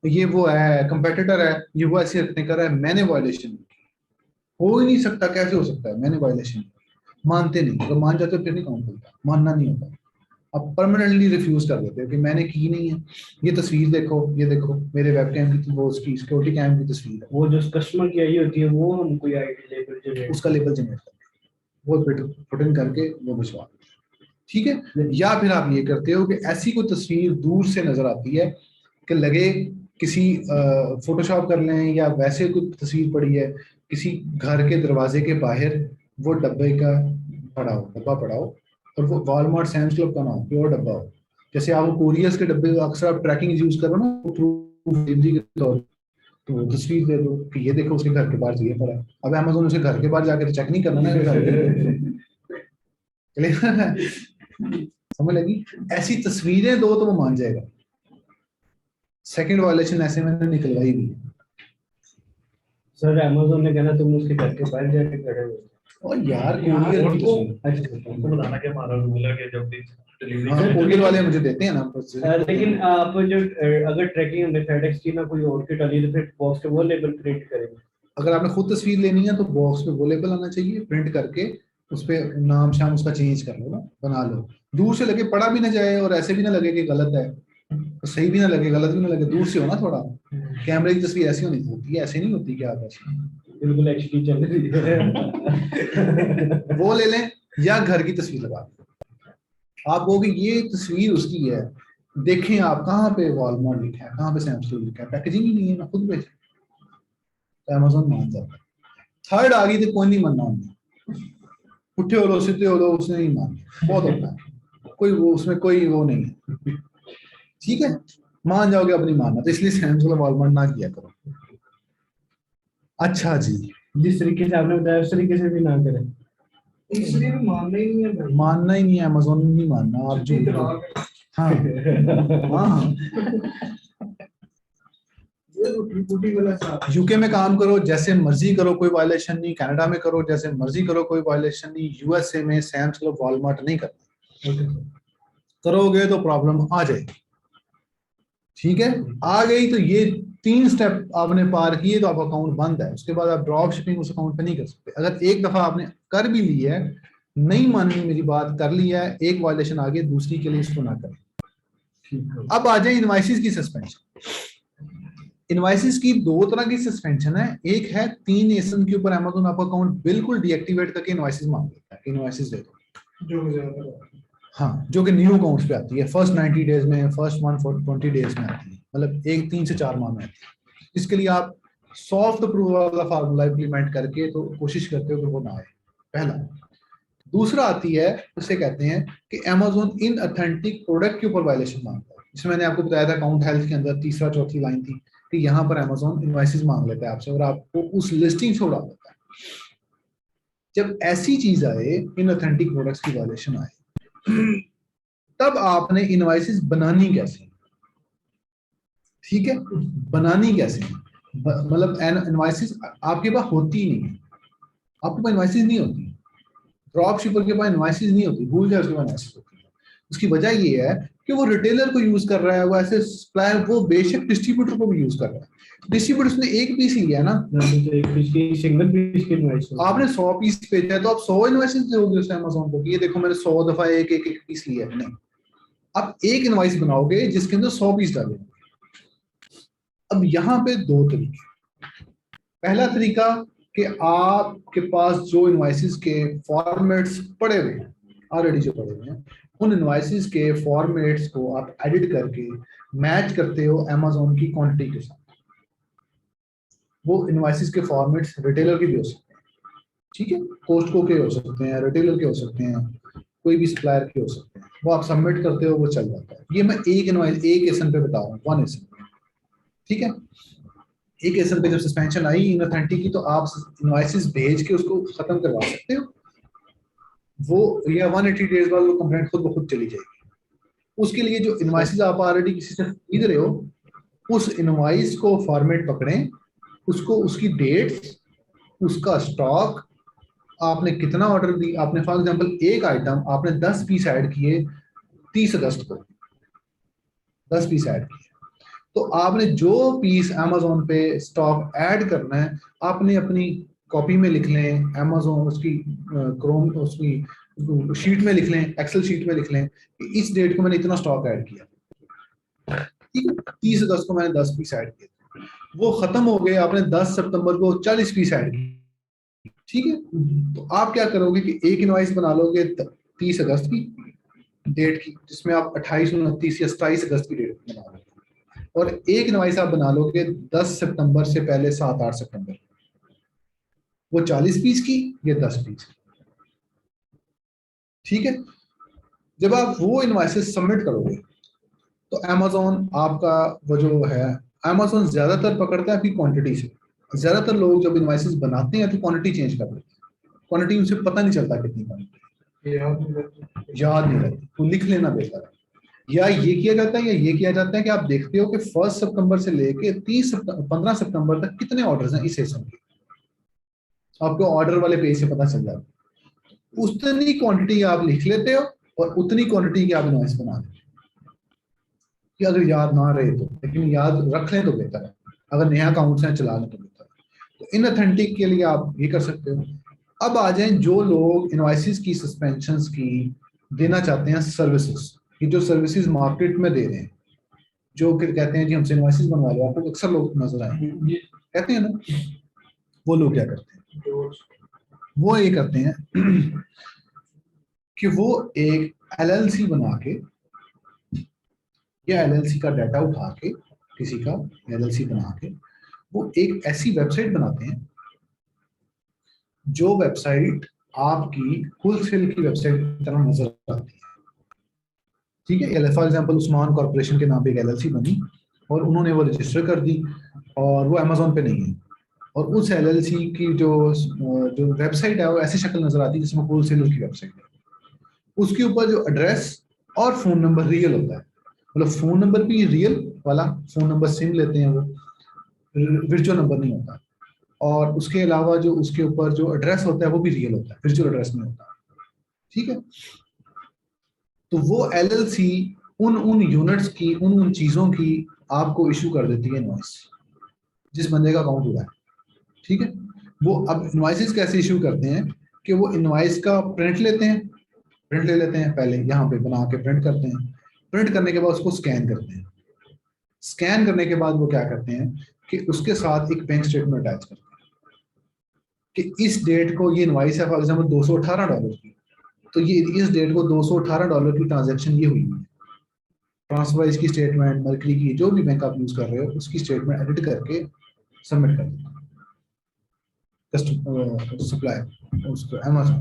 ये वो है कंपेटिटर है, ये वो ऐसी हरकतें कर रहा है, मैंने वायलेशन की। हो ही नहीं सकता, कैसे हो सकता है मैंने वायलेशन की? मानते नहीं, अगर मान जाते हो फिर नहीं काउंट होता, मानना नहीं होता। आप परमानेंटली रिफ्यूज कर देते हो कि मैंने की नहीं है, ये तस्वीर देखो, ये देखो मेरे वेब कैम की, वो उसकी सिक्योरिटी कैम की तस्वीर है, वो जो कस्टमर की आई होती है वो हम कोई आईडी लेबल जनरेट, उसका लेबल जनरेट कर वो पुट इन करके वो भिजवा देते हैं। ठीक है, या फिर आप ये करते हो कि ऐसी कोई तस्वीर दूर से नजर आती है कि लगे किसी फोटोशॉप कर लें या वैसे कोई तस्वीर पड़ी है किसी घर के दरवाजे के बाहर, वो डब्बे का डब्बा पड़ा हो और वो वॉलमार्ट सैम्स क्लब का ना हो, प्योर डब्बा हो। जैसे आप कोरियर्स के डब्बे अक्सर आप ट्रैकिंग यूज करो ना प्रूफ डिलीवरी के तौर, तो तस्वीर दे दो कि ये देखो उसके घर के बाहर ये पड़ा है। अब अमेज़न उसे घर के बाहर जाके तो चेक नहीं करना ना, समझ लगी? ऐसी तस्वीरें दो तो वो मान जाएगा। सेकंड वायलेशन ऐसे मैंने निकलवाई भी है। सर अमेज़न ने कहना तुम उसके घर के बाहर जाके खड़े हो। और यार कोरियर की अच्छा बताना कि हमारा रूल है कि जब भी डिलीवरी हाँ, कोरियर वाले मुझे देते हैं ना। लेकिन आप जो अगर ट्रैकिंग हमने फेडेक्स की ना कोई और की डाली तो फिर बॉक्स पे वो लेबल प्रिंट करेंगे। अगर आपने खुद तस्वीर लेनी है तो बॉक्स पे वो लेबल आना चाहिए, प्रिंट करके उस पे नाम शाम उसका चेंज कर लो ना, बना लो। दूर से लगे पढ़ा भी ना जाए और ऐसे भी ना लगे कि गलत है, तो सही भी ना लगे गलत भी ना लगे, दूर से हो ना थोड़ा। कैमरे की तस्वीर ऐसी होनी होती है, ऐसे नहीं होती कि आप ऐसे बिल्कुल एचडी चल रही है। वो ले लें या घर की तस्वीर लगा दें। आप कहोगे ये तस्वीर उसकी है, देखें आप कहाँ पे वॉलमार्ट लिखा है, कहाँ पे सैमसंग लिखा है, पैकेजिंग ही नहीं है ना, खुद बेचे तो अमेज़न मान जाता है। थर्ड आ गई तो कोई नहीं मानना, उठे हो लो सीधे हो लो, उसने नहीं मानना, बहुत होता है, कोई वो उसमें कोई वो नहीं है। ठीक है, मान जाओगे अपनी मानना, तो इसलिए सैमसंग वॉलमार्ट ना किया करो। अच्छा जी, जिस तरीके से आपने बताया उस तरीके से भी ना करें। इसलिए भी मानना ही नहीं है, मानना ही नहीं है, अमेज़न नहीं मानना आप जो। हाँ हाँ, यूके में काम करो जैसे मर्जी करो, कोई वायलेशन नहीं। कनाडा में करो जैसे मर्जी करो, कोई वायलेशन नहीं। यूएसए में सैम्स क्लब वॉलमार्ट नहीं करना, करोगे तो प्रॉब्लम आ जाएगी। ठीक है, आ गई तो ये 3 स्टेप आपने पार किए तो आपका अकाउंट बंद है। उसके बाद आप ड्रॉप शिपिंग उस अकाउंट पे नहीं कर सकते। अगर एक दफा आपने कर भी ली है, नहीं माननी मेरी बात, कर लिया है, एक वायलेशन आ गई, दूसरी के लिए इसको ना करें। अब आ जाए इनवॉइसेस की सस्पेंशन। इनवॉइसेस की 2 तरह की सस्पेंशन है। एक है 3 एसएन के ऊपर अमेज़न आपका अकाउंट बिल्कुल डीएक्टिवेट करके इनवॉइसेस मांग लेता है, इनवॉइसेस दे दो, जो हाँ, जो कि न्यू अकाउंट्स पे आती है, फर्स्ट 90 डेज में, फर्स्ट 120 डेज में आती है, मतलब एक 3 से 4 माह में आती है। इसके लिए आप सॉफ्ट अप्रूवल वाला फार्मूला इम्प्लीमेंट करके तो कोशिश करते हो कि वो ना आए, पहला। दूसरा आती है, उसे कहते हैं कि अमेज़न इन ऑथेंटिक प्रोडक्ट के ऊपर वायलेशन मांगता है। जिसमें मैंने आपको बताया था अकाउंट हेल्थ के अंदर तीसरा चौथी लाइन थी कि यहाँ पर अमेज़न इनवॉइसेस मांग लेता है आपसे और आपको उस लिस्टिंग से उड़ा देता है। जब ऐसी चीज आए, इन ऑथेंटिक प्रोडक्ट्स की वायलेशन आए, तब आपने इनवॉइसेस बनानी कैसे, ठीक है, बनानी कैसे, मतलब इनवॉइसेस आपके पास होती नहीं है, आपके पास इनवॉइसेस नहीं होती, ड्रॉप शिपर के पास इनवॉइसेस नहीं होती, भूल जाए उसके पास इनवॉइसेस होती है। उसकी वजह ये है कि वो रिटेलर को यूज कर रहा है, वो ऐसे सप्लायर, वो बेशक डिस्ट्रीब्यूटर को भी यूज कर रहा है। डिस्ट्रीब्यूटर उसने एक पीस लिया ना, एक पीस की सिंगल पीस की इनवॉइस आपने 100 पीस भेजा है तो आप 100 इनवॉइसेस दोगे उस अमेज़न को कि ये देखो मैंने 100 दफा एक एक एक पीस लिया है। नहीं, आप एक इनवॉइस बनाओगे जिसके अंदर 100 पीस डालोगे। अब यहाँ पे 2 तरीके। पहला तरीका कि आपके पास जो इनवाइसेस के फॉर्मेट्स पड़े हुए हैं, ऑलरेडी जो पड़े हुए हैं, उन इनवाइसेस के फॉर्मेट्स को आप एडिट करके मैच करते हो अमेज़न की क्वांटिटी के साथ। वो इनवाइसेस के फॉर्मेट्स रिटेलर के भी हो सकते हैं, ठीक है, कोस्टको के हो सकते हैं, रिटेलर के हो सकते हैं, कोई भी सप्लायर के हो सकते हैं। वो आप सबमिट करते हो, वो चल जाता है। ये मैं एक इनवाइस एक एसन पे बता रहा हूँ, 1 एसन, ठीक है। एक एसन पे जब सस्पेंशन आई इनऑथेंटिक की, तो आप इनवाइसेस भेज के उसको खत्म करवा सकते हो। वो या 180 डेज बाद वो कंप्लेंट खुद ब खुद चली जाएगी। उसके लिए जो इनवाइसेस आप ऑलरेडी किसी से खरीद रहे हो, उस इनवाइस को फॉर्मेट पकड़ें, उसको, उसकी डेट्स, उसका स्टॉक, आपने कितना ऑर्डर दी, आपने फॉर एग्जांपल एक आइटम आपने 10 पीस ऐड किए 30 अगस्त को, 10 पीस ऐड किए, तो आपने जो पीस अमेज़न पे स्टॉक ऐड करना है, आपने अपनी कॉपी में लिख लें, अमेज़न उसकी क्रोम उसकी शीट में लिख लें, एक्सेल शीट में लिख लें कि इस डेट को मैंने इतना स्टॉक ऐड किया, ठीक है, 30 अगस्त को मैंने 10 पीस ऐड किए, वो खत्म हो गए, आपने 10 सितंबर को 40 पीस ऐड किए, ठीक है। तो आप क्या करोगे कि एक इनवॉइस बना लोगे 30 अगस्त की डेट की, जिसमें आप 28, 29 या 27 अगस्त की डेट बना लोगे, और एक इनवॉइस आप बना लोगे 10 सितंबर से पहले 7-8 सितंबर, वो 40 पीस की, ये 10 पीस की, ठीक है। जब आप वो इनवॉइसेस सबमिट करोगे तो अमेज़न आपका वो जो है, अमेज़न ज्यादातर पकड़ता है आपकी क्वांटिटी से। ज्यादातर लोग जब इनवॉइसेस बनाते हैं तो क्वांटिटी चेंज कर देते हैं, क्वांटिटी उनसे पता नहीं चलता कितनी क्वांटिटी, याद नहीं रहती, तो लिख लेना बेहतर है। या ये किया जाता है, या ये किया जाता है कि आप देखते हो कि 1 सितंबर से लेके 15 सितंबर तक कितने ऑर्डर्स हैं इस सेशन के, आपको ऑर्डर वाले पेज से पता चल जाता है। उतनी क्वांटिटी आप लिख लेते हो और उतनी क्वांटिटी की आप इनवॉइस बना देते हो, कि अगर याद ना रहे तो, लेकिन याद रख लें तो बेहतर है, अगर नया अकाउंट्स हैं चला लें तो बेहतर है। तो इनऑथेंटिक के लिए आप ये कर सकते हो। अब आ जाएं जो लोग इनवॉइसेस की सस्पेंशंस की देना चाहते हैं सर्विसेज, कि जो सर्विसेज मार्केट में दे रहे हैं, जो कि कहते हैं जी हमसे इनवॉइसेस बनवा लो, आपको अक्सर लोग नजर आए कहते हैं ना, वो लोग क्या करते हैं, वो ये करते हैं कि वो एक एलएलसी बना के, या एलएलसी का डाटा उठा के, किसी का एलएलसी बना के, वो एक ऐसी वेबसाइट बनाते हैं जो वेबसाइट आपकी होलसेल की वेबसाइट की तरह नजर आती है, ठीक है। फॉर एग्जांपल उस्मान कॉर्पोरेशन के नाम पे एक एलएलसी बनी और उन्होंने वो रजिस्टर कर दी, और वो अमेज़न पे नहीं है, और उस एलएलसी की जो वेबसाइट है वो ऐसी शक्ल नजर आती है जिसमें होलसेलर की वेबसाइट है। उसके ऊपर जो एड्रेस और फोन नंबर रियल होता है, मतलब फोन नंबर भी रियल वाला, फोन नंबर सिम लेते हैं वो, वर्चुअल नंबर नहीं होता, और उसके अलावा जो उसके ऊपर जो एड्रेस होता है वो भी रियल होता है, वर्चुअल एड्रेस नहीं होता, ठीक है। तो वो एलएलसी उन यूनिट्स की, उन चीजों की आपको इशू कर देती है इनवॉइस, जिस बंदे का अकाउंट हुआ है, ठीक है। वो अब इनवॉइसेस कैसे इशू करते हैं कि वो इनवॉइस का प्रिंट लेते हैं, प्रिंट ले लेते हैं, पहले यहाँ पे बना के प्रिंट करते हैं, प्रिंट करने के बाद उसको स्कैन करते हैं, स्कैन करने के बाद वो क्या करते हैं कि उसके साथ एक बैंक स्टेटमेंट अटैच करते हैं कि इस डेट को ये इनवॉइस है फॉर एग्जाम्पल $218 की, तो ये इस डेट को $218 की ट्रांजेक्शन ये हुई है, ट्रांसफर की स्टेटमेंट, मर्करी की, जो भी बैंक आप यूज कर रहे हो उसकी स्टेटमेंट एडिट करके सबमिट कर देते हैं सप्लायर उसको अमेज़न,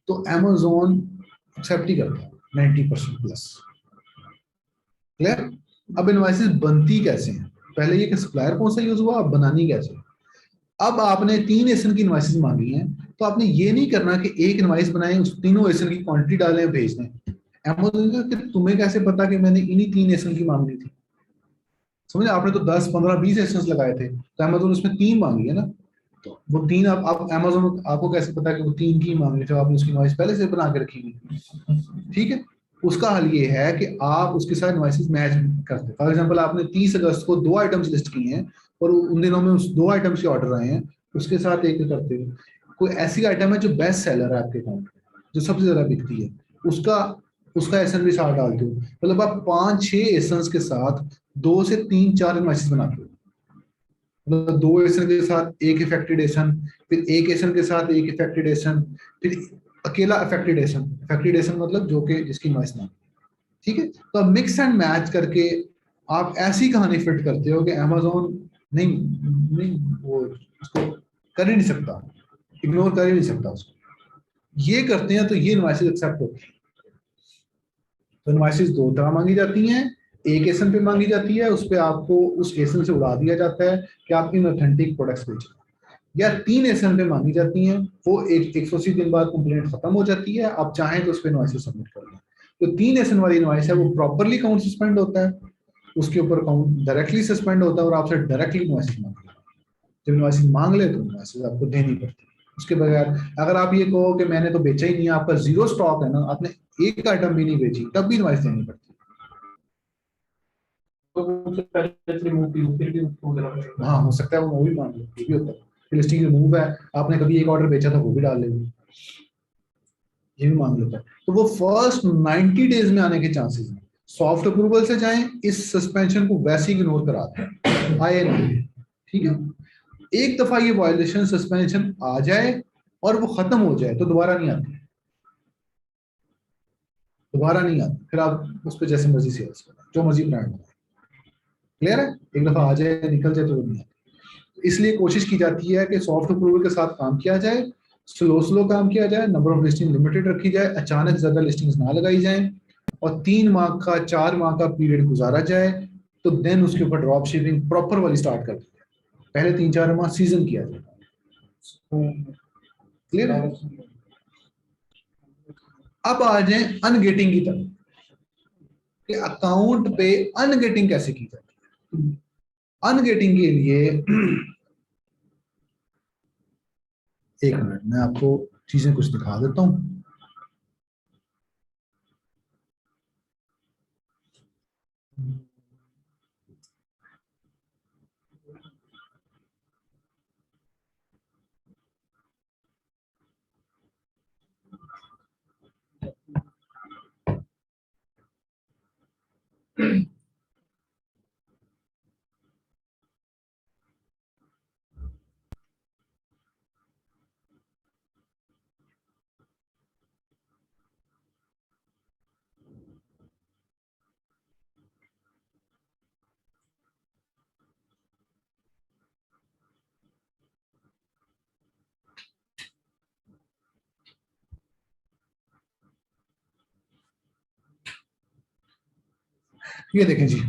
तो अमेज़न एक्सेप्ट ही करता है 90% प्लस, क्लियर। अब इनवॉइसेस बनती कैसे हैं, पहले ये कि सप्लायर कौन सा यूज हुआ, अब बनानी कैसे। अब आपने 3 एसन की इनवॉइसेस मांगी हैं, तो आपने ये नहीं करना कि एक इनवॉइस बनाए, उस तीनों एसन की क्वांटिटी डालें भेज दें अमेज़न को, कि तुम्हें कैसे पता कि मैंने इन्हीं 3 एसन की मांगनी थी, समझे। आपने तो 10, 15, 20 एसेंस लगाए थे, तो अमेज़न उसमें 3 मांगी है ना, तो वो 3 आप अमेज़न आपको कैसे पता कि वो 3 की मांगी थी, आपने उसकी इनवॉइस पहले से बना के रखी हुई, ठीक है। उसका हल ये है कि आप उसके साथ इनवॉइसेस मैच करते, फॉर एग्जांपल आपने 30 अगस्त को 2 आइटम्स लिस्ट किए हैं और उन दिनों में उस 2 आइटम्स के ऑर्डर आए हैं, उसके साथ एक करते हो। कोई ऐसी आइटम है जो बेस्ट सेलर है आपके अकाउंट में, जो सबसे ज्यादा बिकती है, उसका एसन भी साथ डालते हो, मतलब आप 5-6 एसेंस के साथ 2 से 3-4 इनवॉइसेस बनाते हो, मतलब 2 एसन के साथ एक इफेक्टेड एसन, फिर एक एसन के साथ एक इफेक्टेड एसन, फिर अकेला अफेक्टेड एसन। अफेक्टेड एसन मतलब जो कि जिसकी नॉइस ना, ठीक है। तो अब मिक्स एंड मैच करके आप ऐसी कहानी फिट करते हो कि अमेज़न नहीं नहीं वो उसको कर ही नहीं सकता, इग्नोर कर ही नहीं सकता उसको। ये करते हैं तो ये इनवॉइसेस एक्सेप्ट होती है। तो इनवॉइसेस 2 तरह मांगी जाती हैं, एक एसन पे मांगी जाती है, उस पर आपको उस एसन से उड़ा दिया जाता है कि आप इनऑथेंटिक प्रोडक्ट्स बेचें, या 3 एसन पे मांगी जाती हैं, वो 180 दिन बाद कंप्लेंट खत्म हो जाती है, आप चाहें तो उस पर इनवॉइसेस सबमिट कर दें। तो 3 एसन वाली इनवॉइस है वो प्रॉपरली अकाउंट सस्पेंड होता है, उसके ऊपर अकाउंट डायरेक्टली सस्पेंड होता है और आपसे डायरेक्टली इनवॉइसेस मांगते हैं। जब इनवॉइसेस मांग ले तो इनवॉइसेस आपको देनी पड़ती है। उसके बगैर अगर आप ये कहो कि मैंने तो बेचा ही नहीं है, आपका जीरो स्टॉक है ना, आपने एक आइटम भी नहीं बेची, तब भी इनवॉइस देनी पड़ती है। तो वो पहले रिमूव की फिर भी उसको देना पड़ेगा। हाँ, हो सकता है वो भी मान लो, ये भी होता है। लिस्टिंग रिमूव है, आपने कभी एक ऑर्डर बेचा था वो भी डाल लेंगे, ये भी मान लेता है। तो वो फर्स्ट 90 डेज में आने के चांसेस हैं। सॉफ्ट अप्रूवल से जाएं, इस सस्पेंशन को वैसे ही इग्नोर करा दें, आए नहीं, ठीक है। एक दफा ये वायलेशन सस्पेंशन आ जाए और वो खत्म हो जाए तो दोबारा नहीं आती, दोबारा नहीं आती। फिर आप उस पर जैसे मर्जी सेल्स करें, जो मर्जी ब्रांड बनाए, क्लियर है। एक दफा आ जाए निकल जाए तो वो नहीं आती। इसलिए कोशिश की जाती है कि सॉफ्ट अप्रूवल के साथ काम किया जाए, स्लो स्लो काम किया जाए, नंबर ऑफ लिस्टिंग लिमिटेड रखी जाए, अचानक ज्यादा लिस्टिंग्स ना लगाई जाए, और 3 माह का 4 माह का पीरियड गुजारा जाए तो देन उसके ऊपर ड्रॉप शिपिंग प्रॉपर वाली स्टार्ट कर दी जाए। पहले 3-4 माह सीजन किया जाए, क्लियर है। अब आ जाए अनगेटिंग की तरफ कि अकाउंट पे अनगेटिंग कैसे की जाती है। अनगेटिंग के लिए एक मिनट मैं आपको चीजें कुछ दिखा देता हूं। ये देखें जी,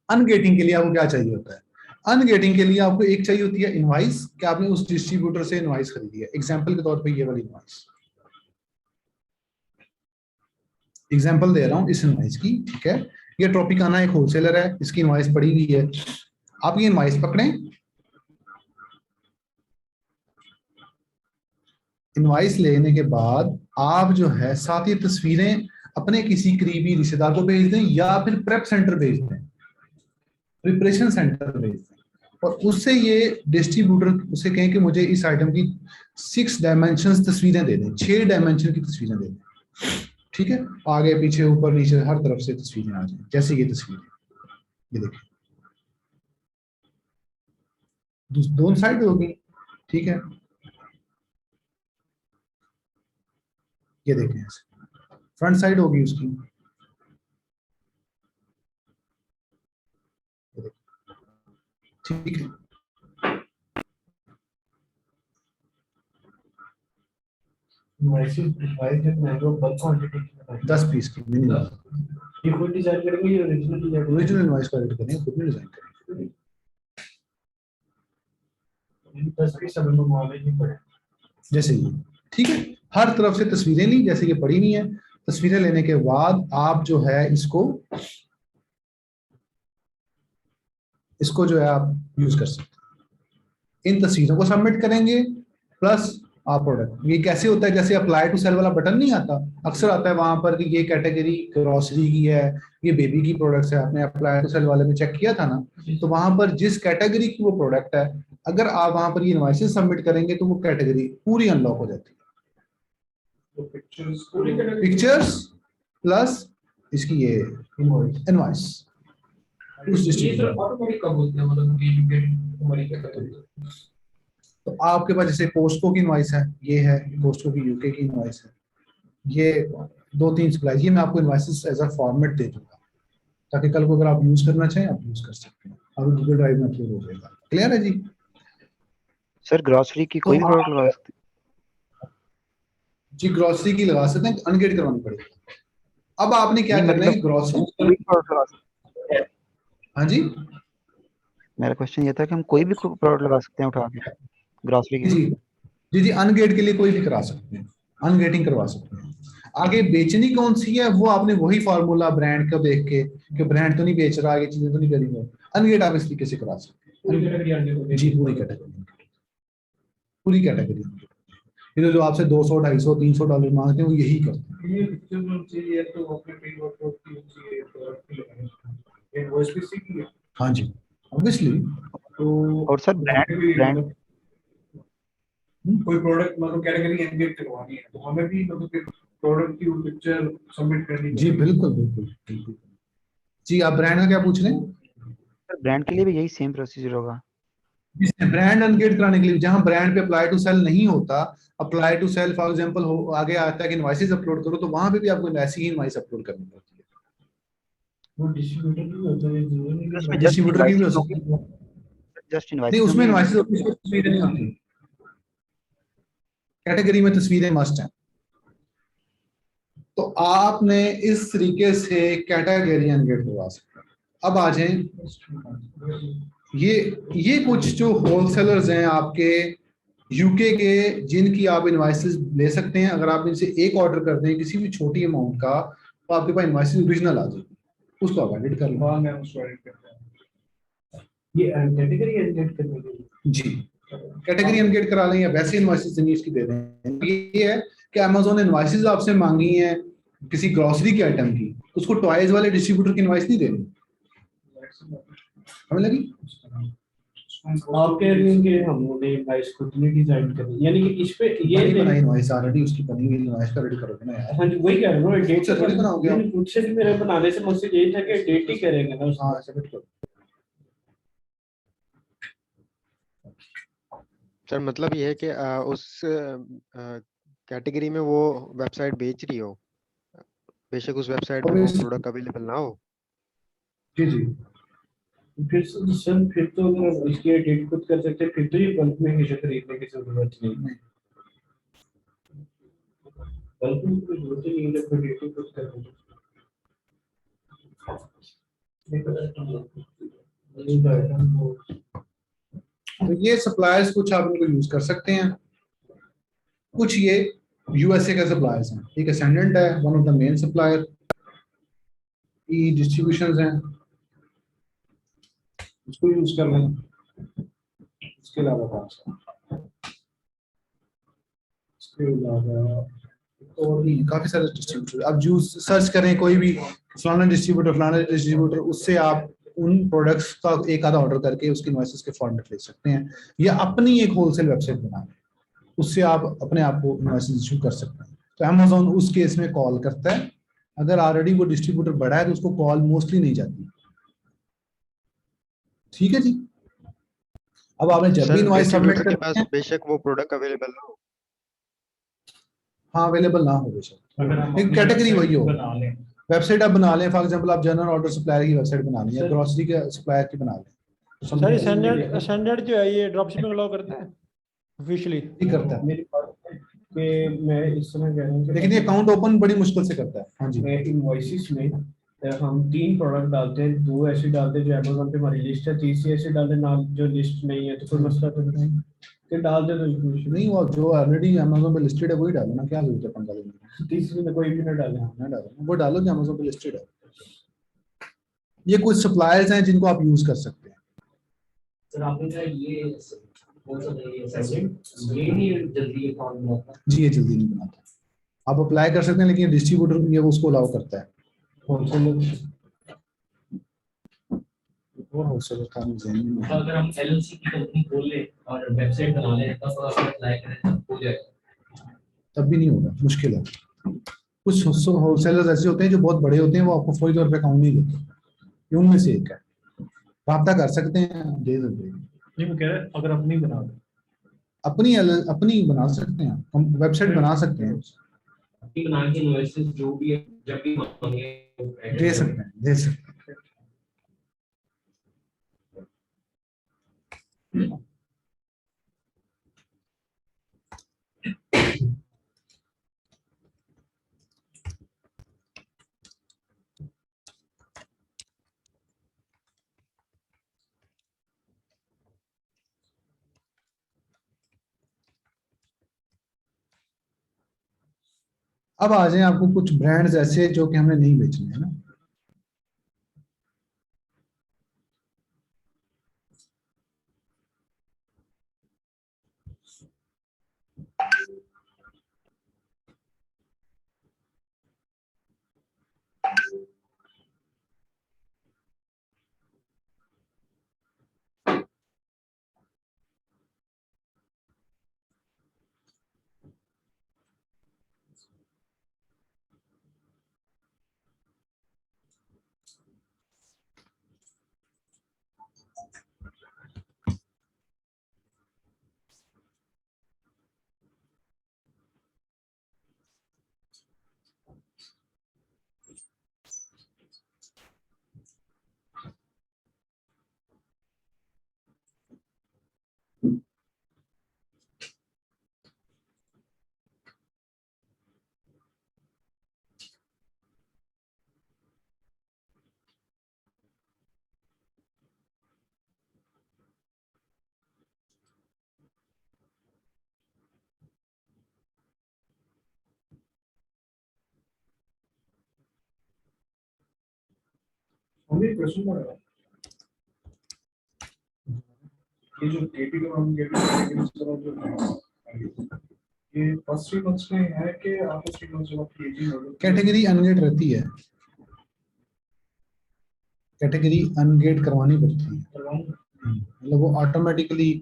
अनगेटिंग के लिए आपको क्या चाहिए होता है। अनगेटिंग के लिए आपको एक चाहिए होती है इनवाइस, कि आपने उस डिस्ट्रीब्यूटर से इनवाइस खरीदी है। एग्जांपल के तौर पे ये वाली इनवाइस, एग्जांपल दे रहा हूं इस इनवाइस की, ठीक है। ये ट्रॉपिकाना एक होलसेलर है, इसकी इनवाइस पड़ी हुई है। आप ये इनवाइस पकड़ें, इनवाइस लेने के बाद आप जो है साथ ही तस्वीरें अपने किसी करीबी रिश्तेदार को भेज दें, या फिर प्रेप सेंटर भेज दें, प्रिपरेशन सेंटर भेज दें, और उससे ये डिस्ट्रीब्यूटर उसे कहें कि मुझे इस आइटम की 6 डायमेंशन तस्वीरें दे दें, 6 डायमेंशन की तस्वीरें दे दें, ठीक है। आगे पीछे ऊपर नीचे हर तरफ से तस्वीरें आ जाए, जैसे ये तस्वीर, ये देखिए दोनों साइड होगी, ठीक है। ये देखें फ्रंट साइड होगी उसकी, ठीक है। वाइस जब मैंगो बल्क क्वांटिटी की 10 पीस की मिनिमम। ये खुद डिजाइन करेंगे या ओरिजिनल डिजाइन ओरिजिनल इनवॉइस का रेट करें, खुद में डिजाइन करें। 10 पीस सब मंगवाने नहीं पड़े। जैसे ये, ठीक है। हर तरफ से तस्वीरें ली जैसे ये पड़ी हुई है। तस्वीरें लेने के बाद आप जो है इसको जो है आप यूज कर सकते हैं। इन तस्वीरों को सबमिट करेंगे प्लस आप प्रोडक्ट। ये कैसे होता है, जैसे अप्लाई टू सेल वाला बटन नहीं आता, अक्सर आता है वहां पर कि ये कैटेगरी ग्रोसरी की है, ये बेबी की प्रोडक्ट्स है। आपने अप्लाई टू सेल वाले में चेक किया था ना, तो वहां पर जिस कैटेगरी की वो प्रोडक्ट है, अगर आप वहां पर ये इनवॉइसेस सबमिट करेंगे तो वो कैटेगरी पूरी अनलॉक हो जाती है। पिक्चर्स प्लस इसकी ये इनवॉइस, उस ये डिस्ट्रीब्यूटर सर ऑटोमेटिक कब होते हैं, मतलब ये यूके हमारी क्या करते हैं? तो आपके पास जैसे कोस्टको की इनवॉइस है, ये है कोस्टको की यूके की इनवॉइस है, ये 2-3 सप्लाई, ये मैं आपको इनवॉइसेस एज अ फॉर्मेट दे दूंगा ताकि कल को अगर आप यूज करना चाहें आप यूज कर सकते हैं, और गूगल ड्राइव में अपलोड हो जाएगा। क्लियर है जी? सर ग्रॉसरी की तो कोई भी प्रोडक्ट आप लगा सकते जी ग्रोसरी की लगा सकते हैं, अनगेट करवानी पड़ेगी। अब आपने क्या नहीं करना है मतलब ग्रोसरी, कोई भी प्रोडक्ट लगा सकते हैं। हाँ जी मेरा क्वेश्चन ये था कि हम कोई भी प्रोडक्ट लगा सकते हैं उठा के ग्रॉसरी के। जी जी जी अनगेट के लिए कोई भी करा सकते हैं, अनगेटिंग करवा सकते हैं। आगे बेचनी कौन सी है वो आपने वही फार्मूला ब्रांड को देख के कि ब्रांड तो नहीं बेच रहा, आगे चीजें तो नहीं करेंगे, अनगेट आप इस तरीके से करा सकते पूरी हैं। कैटेगरी आगे को जी पूरी कैटेगरी, पूरी कैटेगरी ये जो आपसे 200 250 $300 मांगते हैं वो यही करते हैं। ये पिक्चर जो चाहिए तो अपने पे वर्कआउट की चाहिए प्रोडक्ट की लगाएंगे, ये वॉइस भी सीखी है। हाँ जी ऑब्वियसली। तो और सर हमें भी ब्रांड मतलब कोई प्रोडक्ट मतलब कैटेगरी एंगेज करवानी है तो हमें भी मतलब कि प्रोडक्ट की पिक्चर सबमिट करनी जी पड़ेगी। बिल्कुल बिल्कुल बिल्कुल। जी आप ब्रांड का क्या पूछ रहे हैं? ब्रांड के लिए भी यही सेम प्रोसीजर होगा। ब्रांड अनगेट कराने के लिए जहां ब्रांड पे अप्लाई टू सेल नहीं होता, apply to sell for example हो आगे आता है कि इनवॉइसेस अपलोड करो, तो वहां पे भी आपको ऐसी ही इनवॉइस अपलोड करनी पड़ती है। वो डिस्ट्रीब्यूटर भी होता है, जरूरी नहीं उसमें कि जस्ट डिस्ट्रीब्यूटर की भी हो इनवाइसेस सकती होंगे, है, जस्ट नहीं इनवाइसेस उसमें होंगे या इनवॉइसेस नहीं? होती है, तस्वीरें नहीं होती, कैटेगरी में तस्वीरें मस्ट हैं। तो आपने इस तरीके से कैटेगरी अनगेट करवा सकते हैं। अब आ जाए ये कुछ जो होलसेलर्स हैं आपके यूके के, जिनकी आप इनवाइसेस ले सकते हैं। अगर आप इनसे एक ऑर्डर करते हैं किसी भी छोटी अमाउंट का, तो आपके पास इनवाइसेस ओरिजिनल आ जाएगी, उसको आप एडिट कर लो। हाँ मैं उसको एडिट करता हूँ। ये कैटेगरी एंगेज करने के लिए। जी कैटेगरी अनगेट करा लें या वैसे इनवाइसेस इसकी दे दें। ये है कि अमेजोन इनवाइसेस आपसे मांगी हैं किसी ग्रोसरी के आइटम की, उसको टॉयज वाले डिस्ट्रीब्यूटर की इनवाइस नहीं देनी, हमें लगी? आप कह रहे हैं कि हमने इनवाइस खुद नहीं डिजाइन करनी, यानी कि इस पे ये बनी बनाई इनवाइस ऑलरेडी, उसकी बनी हुई इनवाइस का रेडी करोगे ना यार। हाँ जी वही कह रहा हूँ, डेट से थोड़ी बनाओगे आप। खुद से भी मेरे बनाने से मुझसे यही था कि डेट ही करेंगे ना उसको। हाँ सबमिट करो। सर मतलब ये है कि उस कैटेगरी में वो वेबसाइट बेच रही हो, बेशक उस वेबसाइट पे वो प्रोडक्ट अवेलेबल ना हो। जी जी फिर सर फिर तो अगर इसकी डेट खुद कर सकते हैं, फिर तो ये बल्क में हमेशा खरीदने की जरूरत नहीं। बल्क में कोई जरूरत ही नहीं है, जब डेट ही खुद कर तो ये सप्लायर्स कुछ आप इनको यूज कर सकते हैं, कुछ ये यूएसए के सप्लायर्स हैं। ठीक है, सेंडेंट है one of the main supplier, E distributions हैं, उसको यूज कर लें। इसके अलावा कौन सा, इसके अलावा और भी काफी सारे डिस्ट्रीब्यूटर। आप जो सर्च करें कोई भी फलाना डिस्ट्रीब्यूटर, उससे आप उन प्रोडक्ट्स का एक आधा ऑर्डर करके उसकी इनवॉइसेस के फॉर्मेट ले सकते हैं, या अपनी एक होलसेल वेबसाइट बना लें, उससे आप अपने आप को इनवॉइसेस इशू कर सकते हैं। तो अमेजोन उस केस में कॉल करता है, अगर ऑलरेडी वो डिस्ट्रीब्यूटर बड़ा है तो उसको कॉल मोस्टली नहीं जाती। ठीक है जी। अब आपने जब भी सर इनवॉइस सबमिट डिस्ट्रीब्यूटर के करते पास हैं, बेशक वो प्रोडक्ट अवेलेबल ना हो। हाँ अवेलेबल ना हो बेशक, अगर हम एक कैटेगरी वही हो, बना लें वेबसाइट आप बना लें। फॉर एग्जांपल आप जनरल ऑर्डर सप्लायर की वेबसाइट बना लें या ग्रोसरी के सप्लायर की बना लें। सर स्टैंडर्ड जो है ये ड्रॉप शिपिंग अलाउ करता है ऑफिशियली? ही करता है, मेरी बात है कि मैं इस समय कह रहा हूँ कि लेकिन ये अकाउंट ओपन बड़ी मुश्किल से करता है। हाँ जी मैं इनवॉइसेस में हम 3 प्रोडक्ट डालते हैं, 2 ऐसे डालते हैं जो अमेज़न पे हमारी लिस्ट है, तीसरी ऐसे डालते हैं ना जो लिस्ट नहीं है, तो कोई मसला तो नहीं कि डाल दे तो नहीं, वो जो ऑलरेडी अमेजोन पे लिस्टेड है वही डालो ना, क्या जरूरत है पंगा लेने की? तीसरी में कोई भी ना डालें। ना डालो, वो डालो जो अमेजोन पे लिस्टेड है। ये कुछ सप्लायर्स हैं जिनको आप यूज कर सकते हैं। सर आपने कहा ये कौन सा है, ये सेगमेंट ये नहीं जल्दी अकाउंट बनाता। जी ये जल्दी नहीं बनाता, आप अप्लाई कर सकते हैं, लेकिन डिस्ट्रीब्यूटर ये उसको अलाउ करता है। और होलसेलर का मुझे नहीं तो मालूम। अगर हम एलएलसी की कंपनी खोल ले और वेबसाइट बना ले तब आप अप्लाई करें तब हो जाएगा। तब भी नहीं होगा, मुश्किल है। कुछ होलसेलर्स ऐसे होते हैं जो बहुत बड़े होते हैं, वो आपको फौरी तौर पे अकाउंट नहीं देते, ये उनमें से एक है। रब्ता कर सकते हैं, दे सकते हैं। नहीं मैं कह रहा अगर अपनी बना दो अपनी बना सकते हैं, हम वेबसाइट बना सकते हैं, अपनी बना के इन्वेस्टर्स जो भी है, जब भी मांगे दे सकते हैं, दे सकते हैं। अब आ जाए आपको कुछ ब्रांड्स ऐसे जो कि हमने नहीं बेचने हैं ना। हमें एक क्वेश्चन पड़ रहा है, ये जो केटी का हम जो ये फर्स्ट 3 मंथ्स में है कि आफ्टर 3 मंथ्स जब आप केटी हो कैटेगरी अनगेट रहती है, कैटेगरी अनगेट करवानी पड़ती है, मतलब वो ऑटोमेटिकली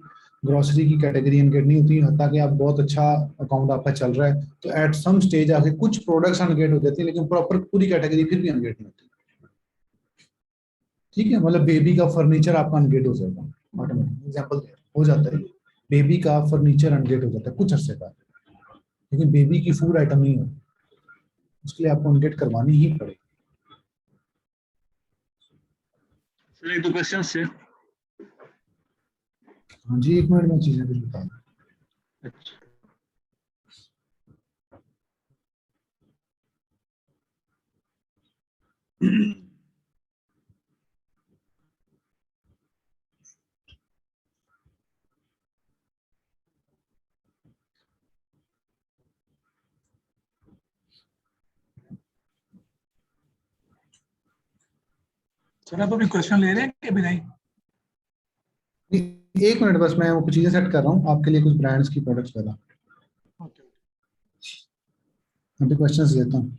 ग्रोसरी की कैटेगरी अनगेट नहीं होती, ताकि आप बहुत अच्छा अकाउंट आपका चल रहा है तो एट सम स्टेज आके कुछ प्रोडक्ट्स अनगेट हो जाती है, लेकिन प्रॉपर पूरी कैटेगरी फिर भी अनगेट नहीं होती। ठीक है, मतलब बेबी का फर्नीचर आपका अनगेट हो जाएगा ऑटोमेटिक, एग्जांपल हो जाता है, बेबी का फर्नीचर अनगेट हो जाता है कुछ अरसे बाद, लेकिन बेबी की फूड आइटम नहीं हो, उसके लिए आपको अनगेट करवानी ही पड़ेगी। सर एक दो क्वेश्चन से। हाँ जी, 1 मिनट में चीजें कुछ बता दूं। अच्छा सर आप अभी क्वेश्चन ले रहे हैं कि अभी नहीं? 1 मिनट बस, मैं वो कुछ चीजें सेट कर रहा हूँ आपके लिए, कुछ ब्रांड्स की प्रोडक्ट्स पहला, अभी क्वेश्चंस लेता हूँ।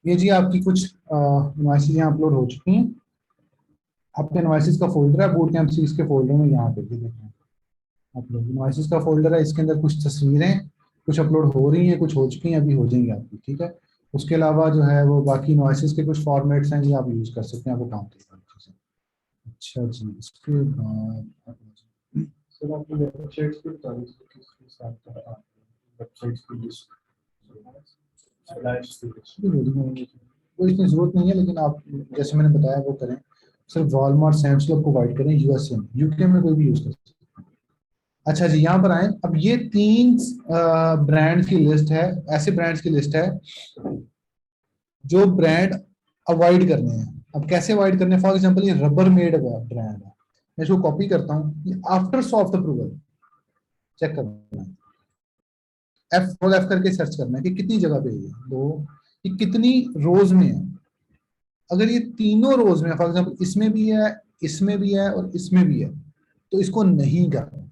ये जी आपकी कुछ इनवॉइसेस यहाँ अपलोड हो चुकी हैं। आपके इनवॉइसेस का फोल्डर है बूट कैंप सीरीज के फोल्डर में, यहाँ पे ये देखें अपलोड इनवॉइसेस का फोल्डर है। इसके अंदर कुछ तस्वीरें कुछ अपलोड हो रही हैं, कुछ हो चुकी हैं, अभी हो जाएंगी आपकी, ठीक है। उसके अलावा जो है वो बाकी इनवॉइसेस के कुछ फॉर्मेट्स हैं, ये आप यूज कर सकते हैं, आपको काम देगा। अच्छा जी, इसके बाद सर आपने वेबसाइट्स पे बता दी किसके साथ वेबसाइट्स की लिस्ट वो इतनी जरूरत नहीं है, लेकिन आप जैसे मैंने बताया वो करें। सिर्फ वॉलमार्ट सैम्स क्लब को प्रोवाइड करें, यूएसए में, यूके में कोई भी यूज कर सकते हैं। अच्छा जी, यहाँ पर आए। अब ये 3 ब्रांड्स की लिस्ट है, ऐसे ब्रांड्स की लिस्ट है जो ब्रांड अवॉइड करने हैं। अब कैसे अवॉइड करने हैं? फॉर एग्जांपल ये रबर मेड ब्रांड है, मैं इसको कॉपी करता हूँ। आफ्टर सॉफ्ट अप्रूवल चेक करना है, F करके सर्च करना है कि कितनी जगह पे है ये, 2, ये कितनी रोज में है। अगर ये तीनों रोज में, फॉर एग्जांपल इसमें भी है, इसमें भी है और इसमें भी है, तो इसको नहीं करना।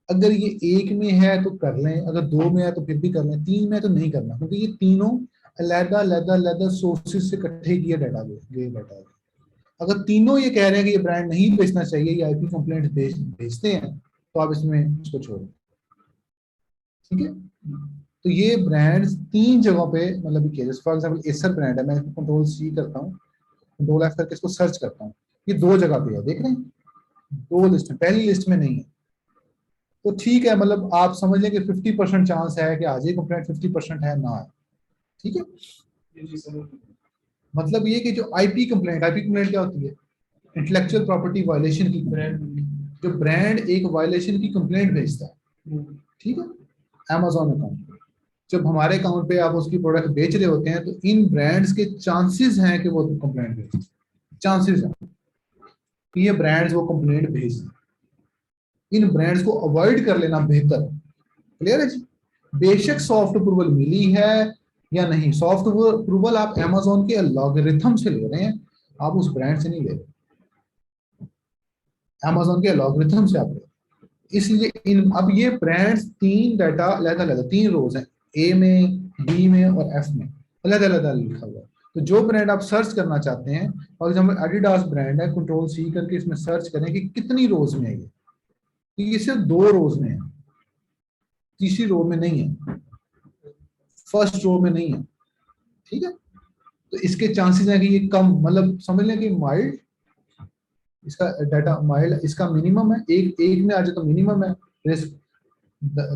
अगर ये 1 में है तो कर लें, अगर 2 में है तो फिर भी कर लें, 3 में है तो नहीं करना, क्योंकि ये तीनों अलग-अलग सोर्सेज से इकट्ठे किए डाटा है। अगर तीनों ये कह रहे हैं कि ये ब्रांड नहीं बेचना चाहिए, ये आईपी कंप्लेंट भेजते हैं, तो आप इसमें इसको छोड़ो, ठीक है। तो ये ब्रांड्स 3 जगहों पे मतलब किया। जैसे फॉर एग्जांपल एसर ब्रांड है, मैं कंट्रोल सी करता हूँ, कंट्रोल एफ करके इसको सर्च करता हूँ, ये 2 जगह पे है, देख रहे हैं, 2 लिस्ट में, पहली लिस्ट में नहीं है। तो ठीक है, मतलब आप समझ लें कि 50% चांस है कि आज ये कंप्लेंट, 50% है ना है, ठीक है। मतलब ये कि जो आईपी कंप्लेंट क्या होती है? इंटेलेक्चुअल प्रॉपर्टी वायलेशन की कंप्लेंट। जो ब्रांड एक वायलेशन की कंप्लेंट भेजता है, ठीक है, Amazon अकाउंट पे, जब हमारे अकाउंट पे आप उसकी प्रोडक्ट बेच रहे होते हैं, तो इन ब्रांड्स के चांसेस हैं कि वो कंप्लेंट भेजें, चांसेस हैं कि ये ब्रांड्स वो कंप्लेंट भेज दें। इन ब्रांड्स को अवॉइड कर लेना बेहतर। क्लियर है जी? बेशक सॉफ्ट अप्रूवल मिली है या नहीं, सॉफ्ट अप्रूवल आप Amazon के अलॉगरिथम से ले रहे हैं, आप उस ब्रांड से नहीं ले रहे, Amazon के अलॉगरिथम से आप ले रहे हैं। इसलिए इन अब ये ब्रांड्स 3 डाटा अलग-अलग 3 रोज हैं, ए में, बी में और एफ में, अलग-अलग लिखा हुआ है। तो जो ब्रांड आप सर्च करना चाहते हैं, फॉर एग्जांपल एडिडास ब्रांड है, कंट्रोल सी करके इसमें सर्च करें कि कितनी रोज में है ये सिर्फ 2 रोज में है, तीसरी रो में नहीं है, फर्स्ट रो में नहीं है, ठीक है। तो इसके चांसेस है कि ये कम, मतलब समझ लें कि माइल्ड, इसका डाटा माइल्ड, इसका मिनिमम है, एक में आ जाए तो मिनिमम है रिस्क,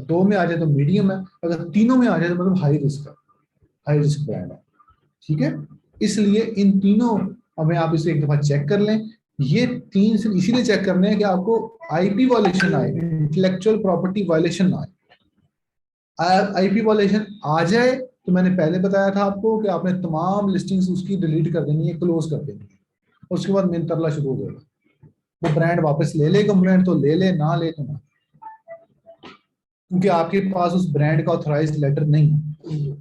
2 में आ जाए तो मीडियम है, अगर तीनों में आ जाए तो मतलब हाई रिस्क ब्रांड है, ठीक है। इसलिए इन तीनों, हमें आप इसे एक दफा चेक कर लें। ये 3 सिर्फ इसीलिए चेक करने हैं कि आपको आईपी वायलेशन आए, इंटेलेक्चुअल प्रॉपर्टी वायलेशन ना आए। आईपी वायलेशन आ जाए तो मैंने पहले बताया था आपको कि आपने तमाम लिस्टिंग्स उसकी डिलीट कर देनी है, क्लोज कर देनी है, और उसके बाद मेन तरला शुरू हो जाएगा। वो ब्रांड वापस ले ले कंप्लेंट तो ले ले, ना ले तो ना, क्योंकि आपके पास उस ब्रांड का ऑथराइज्ड लेटर नहीं है।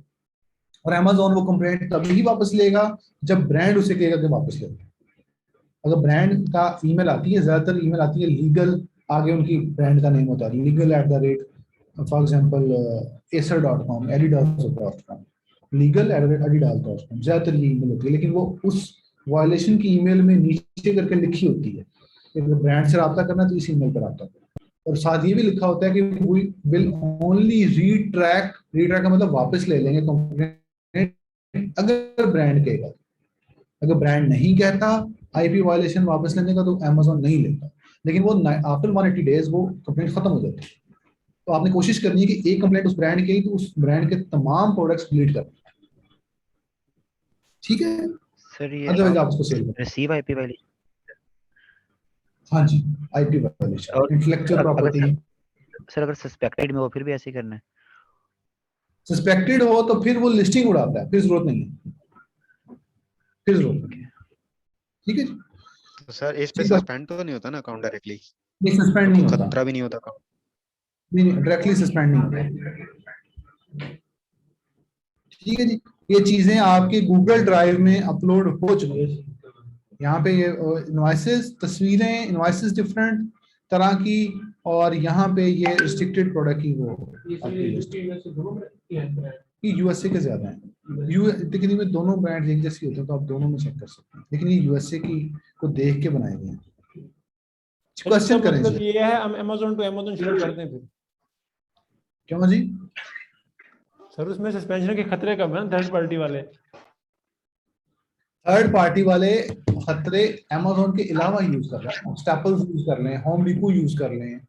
और Amazon वो कंप्लेंट तभी वापस लेगा जब ब्रांड उसे कहेगा कि वापस ले। अगर ब्रांड का ईमेल आती है, ज्यादातर ईमेल आती है लीगल, आगे उनकी ब्रांड का नेम होता है legal@, for example acer.com, adidas.com, legal@adidas.com, ज्यादातर ये ईमेल होती है। लेकिन वो उस वायलेशन की ईमेल में नीचे करके लिखी होती है कि अगर ब्रांड से रब्ता करना तो इस ईमेल पर रब्ता करो, और साथ ये भी लिखा होता है कि वी विल ओनली रीट्रैक का मतलब वापस ले लेंगे कंप्लेंट अगर ब्रांड कहेगा। अगर ब्रांड नहीं कहता आईपी वायलेशन वापस लेने का तो Amazon नहीं लेता, लेकिन वो आफ्टर 180 डेज वो कंप्लेंट खत्म हो जाती है। तो आपने कोशिश करनी है कि एक कंप्लेंट उस ब्रांड की तो उस ब्रांड के तमाम प्रोडक्ट्स डिलीट कर, ठीक है। सर ये अदरवाइज आप उसको सेल करें। रिसीव आईपी वायलेशन, हाँ जी, आईपी वायलेशन, और इंटेलेक्चुअल प्रॉपर्टी। सर अगर सस्पेक्टेड में हो फिर भी ऐसे ही करना है? सस्पेक्टेड हो तो फिर वो लिस्टिंग उड़ाता है, फिर जरूरत नहीं है, फिर जरूरत नहीं है, ठीक है जी। तो सर इस पे ठीक है, सस्पेंड तो नहीं होता ना अकाउंट डायरेक्टली? ये सस्पेंड नहीं होता, खतरा भी नहीं होता अकाउंट? नहीं डायरेक्टली सस्पेंड नहीं होता, ठीक है जी। ये चीजें आपके गूगल ड्राइव में अपलोड हो चुकी है। यहाँ पे ये इनवॉइसेस, तस्वीरें, इनवॉइसेस डिफरेंट तरह की, और यहाँ पे ये रिस्ट्रिक्टेड प्रोडक्ट की वो आपकी लिस्ट, ये यूएसए के ज्यादा है, देखिए में दोनों ब्रांड एक जैसी होते हैं तो आप दोनों में चेक कर सकते हैं, लेकिन ये यूएसए की को देख के बनाए गए हैं। सर, इसका क्वेश्चन करें मतलब जी। ये है हम अमेजोन टू अमेजोन शिप कर दें फिर? क्यों जी? सर उसमें सस्पेंशन के खतरे कम है ना थर्ड पार्टी वाले। थर्ड पार्टी वाले खतरे अमेजोन के अलावा यूज कर रहे हैं, स्टेपल्स यूज कर लें, होम डिपो यूज कर लें,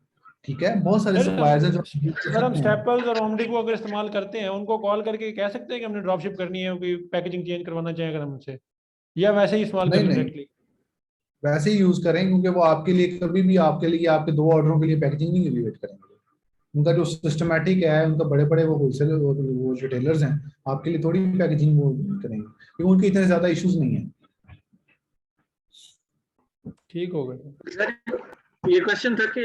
ठीक है, बहुत सारे सप्लायर्स हैं जो use कर सर हम सकते हैं। स्टेपल्स और होम डिपो अगर इस्तेमाल करते हैं उनको कॉल करके कह सकते हैं कि हमने ड्रॉप शिप करनी है, कोई पैकेजिंग चेंज करवाना चाहे अगर हमसे, या वैसे ही इस्तेमाल कर नहीं लें नहीं, डायरेक्टली? वैसे ही यूज करें, क्योंकि वो आपके लिए कभी भी आपके लिए आपके 2 ऑर्डरों के लिए पैकेजिंग नहीं एलिवेट करेंगे। उनका जो सिस्टमैटिक है, उनका बड़े बड़े वो होलसेल वो रिटेलर्स हैं, आपके लिए थोड़ी पैकेजिंग वो करेंगे, क्योंकि उनके इतने ज्यादा इश्यूज नहीं है। ठीक हो गया। सर ये क्वेश्चन था कि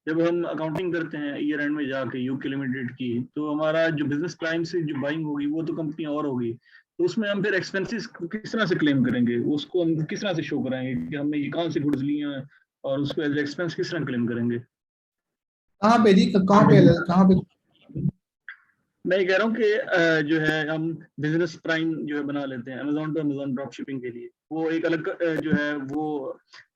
जब हम अकाउंटिंग करते हैं ईयर एंड में जाके यूके लिमिटेड की, तो हमारा जो बिजनेस प्राइम से जो बाइंग होगी वो तो कंपनी और होगी, तो उसमें हम फिर एक्सपेंसेस किस तरह से क्लेम करेंगे, उसको हम किस तरह से शो कराएंगे कि हमने ये कहाँ से गुड्स लिए हैं, और उसको एज एक्सपेंस किस तरह क्लेम करेंगे? कहाँ पे जी, कहाँ पे? मैं ये कह रहा हूँ कि जो है हम बिजनेस प्राइम जो है बना लेते हैं Amazon to Amazon drop shipping के लिए, वो एक अलग जो है वो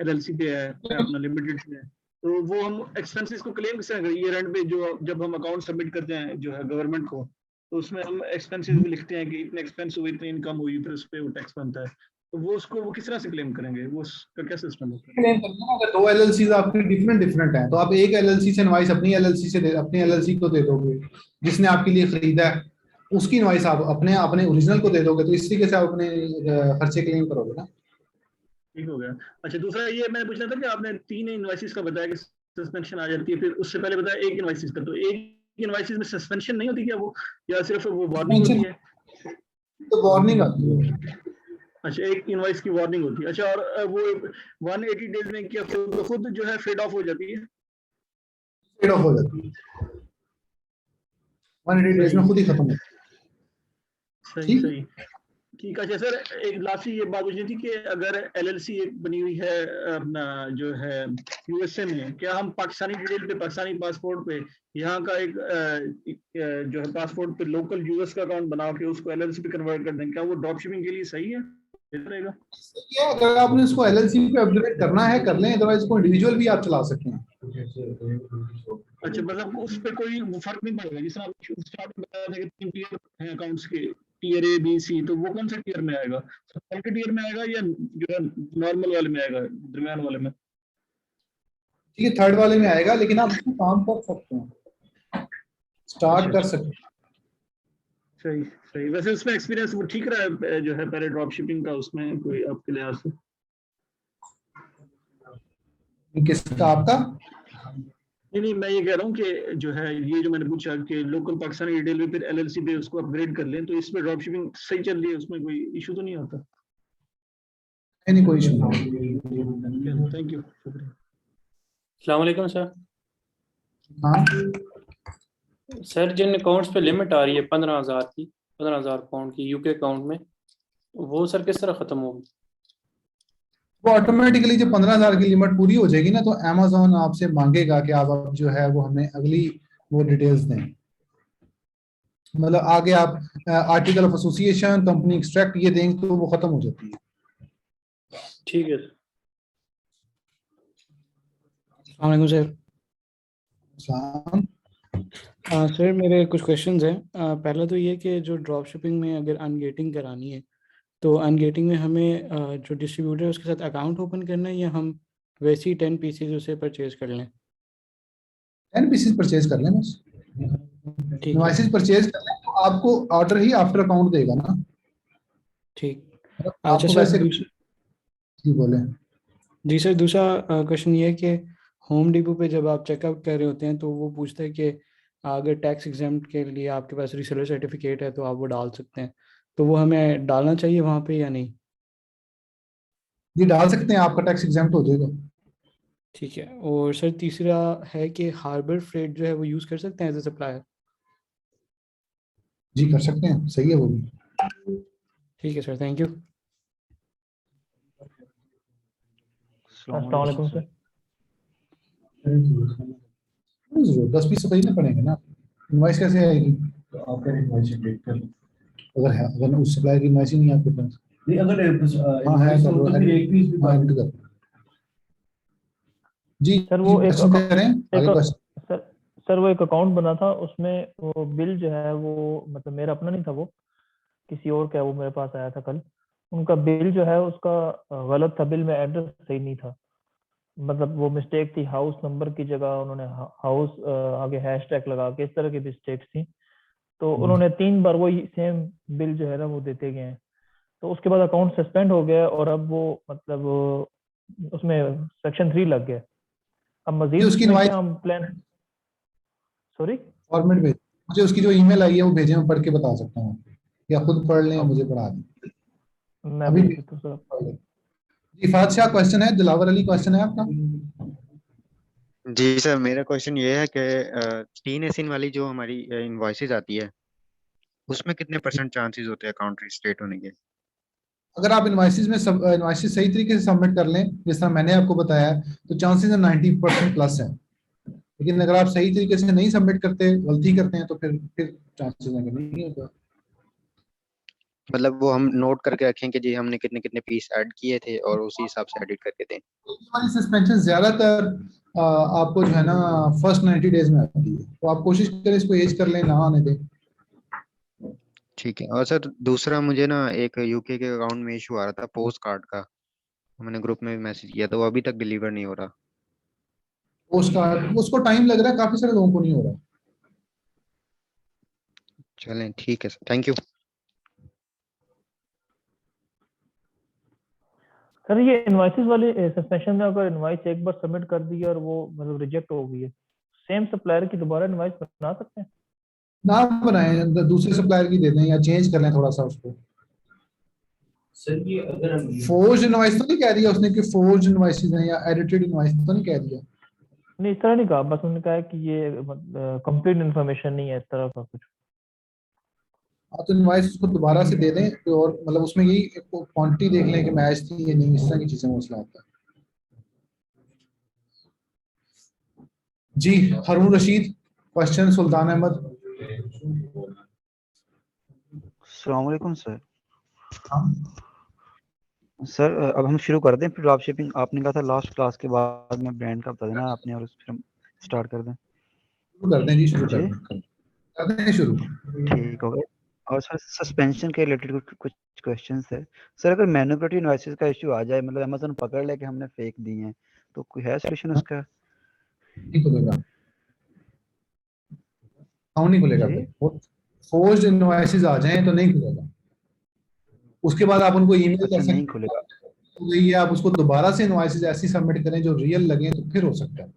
एलएलसी पे है अपना लिमिटेड पे है, तो वो हम एक्सपेंसेस को क्लेम किस तरह करें ईयर एंड पे, जो जब हम अकाउंट सबमिट करते हैं जो है गवर्नमेंट को, तो उसमें हम एक्सपेंसेस भी लिखते हैं कि इतने एक्सपेंस हुए, इतनी इनकम हुई, फिर उस पर वो टैक्स बनता है, तो वो उसको वो किस तरह से क्लेम करेंगे, वो उसका क्या सिस्टम होता है? क्लेम करना, अगर 2 एलएलसीज आपकी डिफरेंट हैं तो आप एक एलएलसी से इनवॉइस अपनी एलएलसी को दे दोगे, जिसने आपके लिए खरीदा है, उसकी इनवॉइस आप अपने अपने ओरिजिनल को दे दोगे, तो इस तरीके से आप अपने खर्चे क्लेम करोगे ना। ठीक हो गया। अच्छा, दूसरा ये मैंने पूछना था कि आपने 3 इनवॉइसेस का बताया कि सस्पेंशन आ जाती है, फिर उससे पहले बताया 1 इनवॉइसेस का, तो 1 इनवॉइसेस में सस्पेंशन नहीं होती क्या वो, या सिर्फ वो वार्निंग होती है? तो वार्निंग आती है। अच्छा, 1 इनवॉइस की वार्निंग होती है। अच्छा, और वो 180 डेज में क्या खुद जो है फेड ऑफ हो जाती है? पेड ऑफ हो जाती है, 180 डेज में खुद ही खत्म हो। सही ठीक। सही, ठीक है। अच्छा सर, एक लास्ट ये बात पूछनी थी कि अगर एलएलसी एक बनी हुई है अपना जो है यूएसए में, क्या हम पाकिस्तानी डिटेल पे, पाकिस्तानी पासपोर्ट पे यहाँ का एक जो है पासपोर्ट पे लोकल यूएस का अकाउंट बना के उसको एलएलसी पे कन्वर्ट कर दें, क्या वो ड्रॉप शिपिंग के लिए सही है? रहेगा? अगर आपने इसको एलएलसी पे अपग्रेड करना है कर लें, अदरवाइज इसको इंडिविजुअल भी आप चला सकते हैं। अच्छा, मतलब उस पर कोई फर्क नहीं पड़ेगा, जिस तरह स्टार्ट में बताया था कि 3 टीयर हैं अकाउंट्स के, टीयर ए बी सी, तो वो कौन सा टीयर में आएगा, सबके टीयर में आएगा या जो है नॉर्मल वाले में आएगा, दरमियान वाले में? ठीक है, थर्ड वाले में आएगा, लेकिन आप इसमें काम कर सकते हैं, स्टार्ट कर सकते हैं। सही सही। वैसे उसमें एक्सपीरियंस वो ठीक रहा है जो है पहले ड्रॉप शिपिंग का, उसमें कोई आपके लिहाज से? किसका आपका? नहीं, मैं ये कह रहा हूँ कि जो है ये जो मैंने पूछा कि लोकल पाकिस्तानी रिटेल में फिर एलएलसी पे उसको अपग्रेड कर लें, तो इसमें ड्रॉप शिपिंग सही चल रही है, उसमें कोई इशू तो नहीं आता? नहीं, कोई इशू नहीं। थैंक यू, शुक्रिया। अस्सलाम वालेकुम सर। हाँ सर, जिन अकाउंट्स पे लिमिट आ रही है 15,000 की, 15,000 पाउंड की यूके अकाउंट में, वो सर किस तरह खत्म होगी? वो ऑटोमेटिकली जब 15,000 की लिमिट पूरी हो जाएगी ना, तो अमेजोन आपसे मांगेगा कि आप अब जो है वो हमें अगली वो डिटेल्स दें, मतलब आगे आप article of association, company extract ये देंगे तो वो खत्म हो जाती है। ठीक है अस्सलाम वालेकुम सर। सलाम। सर मेरे कुछ क्वेश्चंस हैं। पहला तो ये कि जो ड्रॉप शिपिंग में अगर अनगेटिंग करानी है, तो अनगेटिंग में हमें जो डिस्ट्रीब्यूटर है उसके साथ अकाउंट ओपन करना है, या हम वैसे ही 10 पीसेज उसे परचेज कर लें? 10 पीसेस परचेज कर लें बस, ठीक है, डिवाइसेस परचेज कर लें तो आपको ऑर्डर ही आफ्टर अकाउंट देगा ना। ठीक। मतलब अच्छा आपको सर, वैसे जी बोले। जी सर, दूसरा क्वेश्चन ये है कि होम डिपो पे जब आप चेकआउट कर रहे होते हैं तो वो पूछता है कि अगर टैक्स एग्जेम्प्ट के लिए आपके पास रीसेलर सर्टिफिकेट है तो आप वो डाल सकते हैं, तो वो हमें डालना चाहिए वहाँ पे या नहीं? जी डाल सकते हैं, आपका टैक्स एग्जेम्प्ट हो जाएगा। ठीक है। और सर तीसरा है कि हार्बर फ्रेट जो है वो यूज़ कर सकते हैं एज ए सप्लायर? जी कर सकते हैं, सही है वो भी। ठीक है सर, थैंक यू। अस्सलाम वालेकुम सर। 10 पीस तो खरीदने पड़ेंगे ना, इनवॉइस कैसे आएगी? तो आपका इनवॉइस अपडेट कर लो। अगर है, अगर उस सप्लायर की इनवॉइस ही नहीं है आपके पास। नहीं अगर हाँ है invoice हो तो फिर एक पीस भी हाँ, बात edit कर। जी सर वो एक क्वेश्चन करें आगे क्वेश्चन। सर सर वो एक अकाउंट बना था, उसमें वो बिल जो है वो मतलब मेरा अपना नहीं था, वो किसी और का है, वो मेरे पास आया था कल। उनका बिल जो है उसका गलत था, बिल में एड्रेस सही नहीं था, मतलब वो मिस्टेक थी, हाउस नंबर की जगह उन्होंने हाउस आगे हैशटैग लगा के, इस तरह की मिस्टेक्स थी। तो उन्होंने 3 बार वही सेम बिल जो है ना वो देते गए हैं। तो उसके बाद अकाउंट सस्पेंड हो गया और अब वो मतलब उसमें सेक्शन 3 लग गया। अब मजीद उसकी उसमें इनवॉइस क्या हम प्लान, सॉरी फॉर्मेट भेज, मुझे उसकी जो ईमेल आई है वो भेजे, मैं पढ़ के बता सकता हूँ, या खुद पढ़ लें या मुझे पढ़ा दें। मैं अभी भेज देता हूँ सर। पढ़ लें। जी फादशाह क्वेश्चन है, दिलावर अली क्वेश्चन है आपका। जी सर, मेरा क्वेश्चन ये है कि 3 एसिन वाली जो हमारी इनवॉइसेज आती है उसमें कितने % चांसेस होते हैं अकाउंट रिस्टेट होने के? अगर आप इनवॉइसेस में सब इनवॉइसेस सही तरीके से सबमिट कर लें जिस तरह मैंने आपको बताया तो चांसेस 90% प्लस है। लेकिन अगर आप सही तरीके से नहीं सबमिट करते, गलती करते हैं, तो फिर चांसेस नहीं होता। मतलब वो हम नोट करके रखें कि जी हमने कितने कितने पीस ऐड किए थे और उसी हिसाब से एडिट करके दें। हमारी सस्पेंशन ज्यादातर आपको जो है ना फर्स्ट 90 डेज में आती है, तो आप कोशिश करें इसको एज कर लें, ना आने दें। ठीक है। और सर दूसरा, मुझे ना एक यूके के अकाउंट में इशू आ रहा था पोस्ट कार्ड का, मैंने ग्रुप में भी मैसेज किया तो वो अभी तक डिलीवर नहीं हो रहा। पोस्ट कार्ड उसको टाइम लग रहा है, काफी सारे लोगों को नहीं हो रहा। चलें ठीक है सर, थैंक यू। सर ये इनवॉइसेस वाली सस्पेंशन में अगर इनवॉइस एक बार सबमिट कर दी और वो मतलब रिजेक्ट हो गई है, सेम सप्लायर की दोबारा इनवॉइस बना सकते हैं? ना बनाएं, दूसरे सप्लायर की दे दें या चेंज कर लें थोड़ा सा उसको। सर ये अगर हम फोर्ज इनवॉइस तो नहीं कह दिया उसने कि फोर्ज इनवॉइसेस हैं, या एडिटेड इनवॉइस तो नहीं कह दिया। नहीं इस तरह नहीं कहा, बस उन्होंने कहा है कि ये कंप्लीट इन्फॉर्मेशन नहीं है, इस तरह का कुछ। आप तो इनवॉइस उसको दोबारा से दे दें, तो और मतलब उसमें यही क्वांटिटी देख लें कि मैच थी या नहीं, इस तरह की चीजें मसला आता है। जी हारून रशीद क्वेश्चन, सुल्तान अहमद। अस्सलाम वालेकुम सर। हाँ सर अब हम शुरू कर दें फिर ड्रॉप शिपिंग? आपने कहा था लास्ट क्लास के बाद में ब्रांड का बता देना आपने, और उस फिर हम स्टार्ट कर दें। शुरू कर दें जी, शुरू जी कर दें शुरू। ठीक हो गया। और सर सस्पेंशन के रिलेटेड कुछ क्वेश्चंस है सर। अगर मैन्युपुलेटिव इनवॉइसेस का इशू आ जाए, मतलब अमेज़न पकड़ ले कि हमने फेक दी हैं, तो कोई है सॉल्यूशन उसका? नहीं खुलेगा, अकाउंट नहीं खुलेगा। जी फिर फोर्स्ड इनवॉइसेस आ जाएं तो नहीं खुलेगा। उसके बाद आप उनको ईमेल कर अच्छा सकते नहीं हैं, खुलेगा। तो ये आप उसको दोबारा से इनवॉइसेस ऐसी सबमिट करें जो रियल लगे, तो फिर हो सकता है।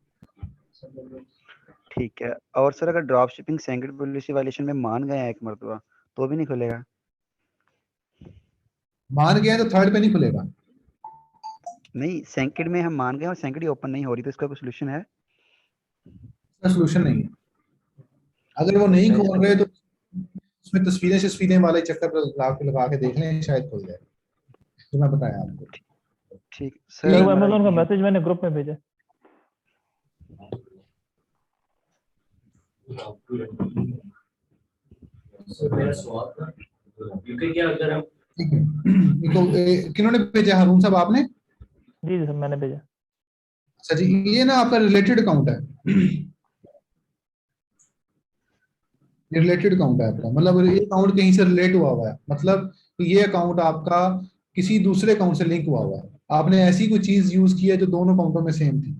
ठीक है। और सर अगर drop shipping second policy violation में मान गए हैं एक मरतबा, तो भी नहीं खुलेगा? मान गए हैं तो थर्ड पे नहीं खुलेगा। नहीं, सैंक्ड में हम मान गए और सैंक्ड ही ओपन नहीं हो रही, तो इसका कोई सोल्यूशन है? इसका सोल्यूशन नहीं है। अगर वो नहीं अच्छा खोल रहे तो उसमें तस्वीरें वाले चक्कर लगा के देख लें, शायद खुल जाए, जो मैं बताया आपको। ठीक सर सर वो हमारा अमेज़न का ये मैसेज मैंने ग्रुप में भेजा। सर मेरा सवाल था क्योंकि क्या अगर हम ठीक है, इनको किन्होंने भेजा? हारून साहब आपने? जी सर मैंने भेजा। अच्छा जी, ये ना आपका रिलेटेड अकाउंट है, ये रिलेटेड अकाउंट है आपका, मतलब ये अकाउंट कहीं से रिलेट हुआ है, मतलब ये अकाउंट आपका किसी दूसरे अकाउंट से लिंक हुआ है। आपने ऐसी कोई चीज यूज की है जो दोनों अकाउंटों में सेम थी।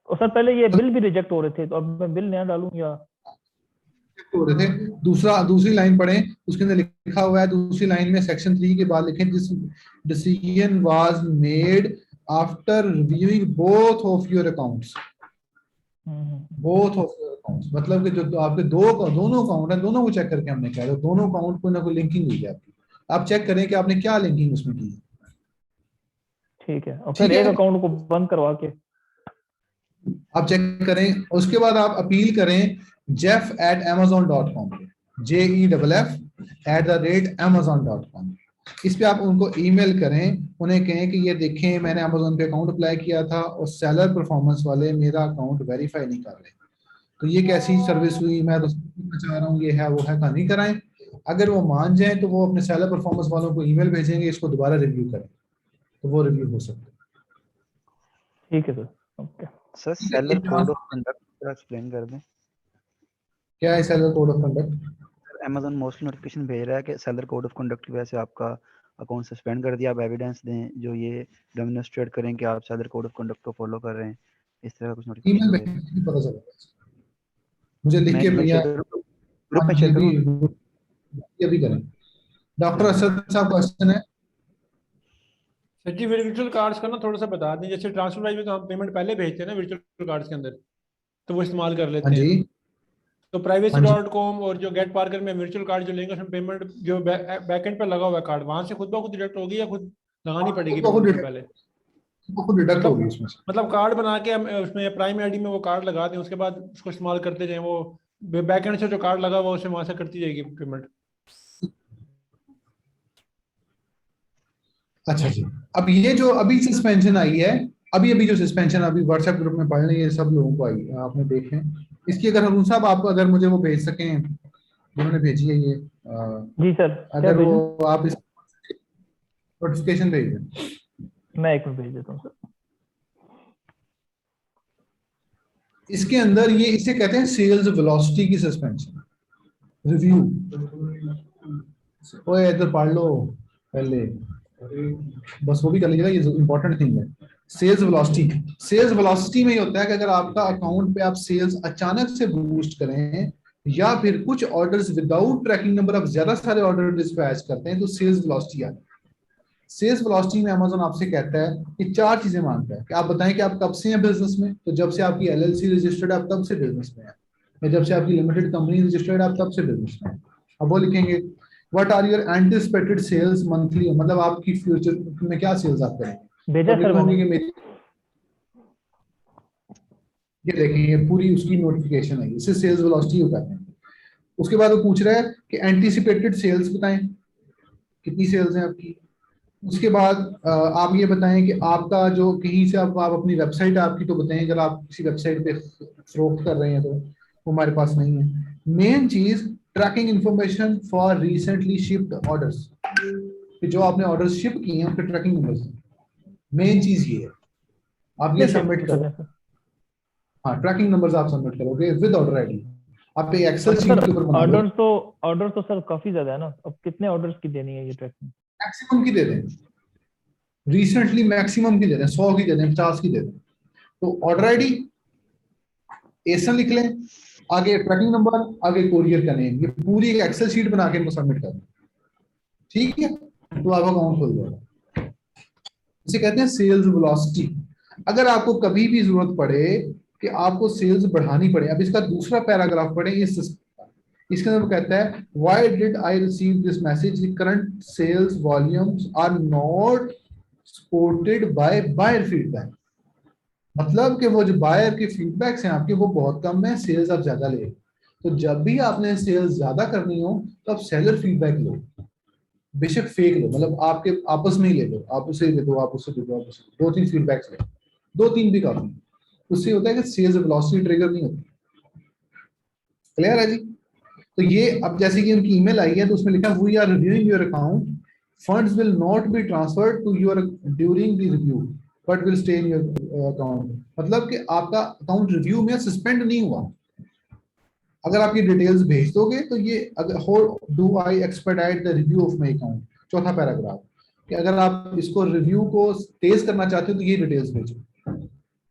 और सर पहले ये बिल भी रिजेक्ट हो रहे थे, तो अब मैं बिल नया डालूं या? हो रहे थे। दूसरी लाइन पढ़ें, उसके अंदर लिखा हुआ है, दूसरी लाइन में सेक्शन 3 के बाद लिखें this decision was made after reviewing both of your accounts. Both of your accounts मतलब कि जो आपके दोनों अकाउंट है, दोनों को चेक करके हमने किया, तो दोनों अकाउंट कोई ना कोई लिंकिंग हुई है आपकी। आप चेक करें कि आपने क्या लिंकिंग उसमें की है। ठीक है, और ठीक फिर एक है, अकाउंट को बंद करवा के आप चेक करें। उसके बाद आप अपील करें jeff@amazon.com पे, jeff@amazon.com। इस पे आप उनको ईमेल करें, उन्हें कहें कि ये देखें मैंने अमेज़न पे अकाउंट अप्लाई किया था और सेलर परफॉर्मेंस वाले मेरा अकाउंट वेरीफाई नहीं कर रहे। तो ये कैसी सर्विस हुई, मैं तो चाह रहा हूँ, ये है वो है, कहानी कराएं। अगर वो मान जाए तो वो अपने सेलर परफॉर्मेंस वालों को ईमेल भेजेंगे, इसको दोबारा रिव्यू करें, तो वो रिव्यू हो सकता है। ठीक है sir, okay. Sir seller code of conduct explain कर दें। क्या है seller code of conduct? Amazon mostly notification भेज रहा है कि सेलर कोड ऑफ कंडक्ट की वजह से आपका अकाउंट सस्पेंड कर दिया, आप एविडेंस दें जो ये डेमोन्स्ट्रेट करें कि आप सेलर कोड ऑफ कंडक्ट को फॉलो कर रहे हैं, इस तरह का कुछ ईमेल नोटिफिकेशन में भेज। नहीं पता चला, मुझे लिख मैं के एक बार भैया ग्रुप में शेयर करूं। ये भी करें। डॉक्टर असद साहब क्वेश्चन है। सर जी वर्चुअल कार्ड्स का ना थोड़ा सा बता दें, जैसे ट्रांसफर प्राइस में तो हम पेमेंट पहले भेजते हैं ना वर्चुअल कार्ड्स के अंदर, तो वो इस्तेमाल कर हाँ लेते हैं। जी, तो privacy.com और जो गेट पार्कर में वर्चुअल कार्ड जो लेंगे उसमें पेमेंट जो बैकएंड पर लगा हुआ है कार्ड, वहां से खुद ब खुद डिडक्ट होगी या खुद लगानी पड़ेगी खुद पेमेंट पहले? डिडक्ट होगी इसमें से। मतलब कार्ड बना के हम उसमें प्राइम आईडी में वो कार्ड लगा दें, उसके बाद उसको इस्तेमाल करते जाएं, वो बैकएंड से जो कार्ड लगा हुआ उससे वहां से करती जाएगी पेमेंट। अच्छा जी, अब ये जो अभी सस्पेंशन आई है, अभी जो सस्पेंशन अभी व्हाट्सएप ग्रुप में पढ़ रही है सब लोगों को आई, आपने देखें इसकी, अगर हरून साहब आप अगर मुझे वो भेज सकें जिन्होंने भेजी है ये जी सर, अगर वो आप इस नोटिफिकेशन भेज दें। मैं एक मिनट भेज देता हूँ सर। इसके अंदर ये इसे कहते हैं सेल्स वेलोसिटी की सस्पेंशन रिव्यू। ओए इधर पढ़ लो पहले, बस वो भी कर लीजिएगा, ये इंपॉर्टेंट थिंग है। सेल्स वेलोसिटी में ये होता है कि अगर आपका अकाउंट पे आप सेल्स अचानक से बूस्ट करें या फिर कुछ ऑर्डर्स विदाउट ट्रैकिंग नंबर आप ज्यादा सारे ऑर्डर डिस्पैच करते हैं तो सेल्स वेलोसिटी आती है। सेल्स वेलोसिटी में अमेज़न आपसे कहता है कि 4 चीजें मांगता है कि आप बताएं कि आप कब से हैं बिजनेस में, तो जब से आपकी LLC रजिस्टर्ड आप तब से बिजनेस में हैं, या जब से आपकी लिमिटेड कंपनी रजिस्टर्ड आप तब से बिजनेस में हैं। अब वो लिखेंगे what are your anticipated sales monthly, मतलब आपकी फ्यूचर में क्या सेल्स आप करेंगे। भेजा सर मैंने। कि मेरी ये देखेंगे पूरी उसकी नोटिफिकेशन है, इससे सेल्स वेलोसिटी होता है। उसके बाद वो पूछ रहा है कि एंटिसिपेटेड सेल्स बताएं, कितनी सेल्स हैं आपकी। उसके बाद आप ये बताएं कि आपका जो कहीं से आप अपनी वेबसाइट आपकी तो बताएं, अगर आप किसी वेबसाइट पे फरोख्त कर रहे हैं तो वो हमारे पास नहीं है। मेन चीज tracking information for recently shipped orders, कि जो आपने ऑर्डर्स शिप किए हैं उनके ट्रैकिंग नंबर्स। मेन चीज ये है, आप ये सबमिट करो। हाँ, ट्रैकिंग नंबर्स आप सबमिट करोगे विद ऑर्डर आईडी। आप एक एक्सेल शीट के ऊपर बना लो। ऑर्डर्स तो सर काफी ज्यादा है ना, अब कितने ऑर्डर्स की देनी है ये ट्रैकिंग? मैक्सिमम की दे दें, रिसेंटली मैक्सिमम की दे दें, 100 की दे दें, 50 की दे दें। तो ऑर्डर आईडी एसन लिख लें, आगे ट्रैकिंग नंबर, आगे कोरियर का नेम, ये पूरी एक एक्सेल शीट बना के इनको सबमिट कर दें। ठीक है, तो आपका अकाउंट खुल जाएगा। इसे कहते हैं सेल्स वेलोसिटी। अगर आपको कभी भी जरूरत पड़े कि आपको सेल्स बढ़ानी पड़े, अब इसका दूसरा पैराग्राफ पढ़े इसके अंदर कहता है why did I receive this message, the current sales volumes are not supported by buyer feedback. मतलब कि वो जो बायर के फीडबैक्स हैं आपके वो बहुत कम है, सेल्स आप ज्यादा ले। तो जब भी आपने सेल्स ज्यादा करनी हो तो आप सेलर फीडबैक लो, बेशक फेक लो, मतलब आपके आपस में ही ले लो, आप उसे दे दो, आप उससे दे दो, आप उससे 2-3 फीडबैक्स ले, 2-3 भी काफी। उससे होता है कि सेल्स वेलोसिटी ट्रिगर नहीं होती। क्लियर है जी? तो ये अब जैसे कि उनकी ईमेल आई है तो उसमें लिखा we are reviewing your account, funds will not be transferred to your during the review but will stay in your account. मतलब कि आपका अकाउंट रिव्यू में सस्पेंड नहीं हुआ। अगर आप ये डिटेल्स भेज दोगे तो ये अगर how do I expedite the review of my account, चौथा पैराग्राफ, कि अगर आप इसको रिव्यू को तेज करना चाहते हो तो ये डिटेल्स भेजो।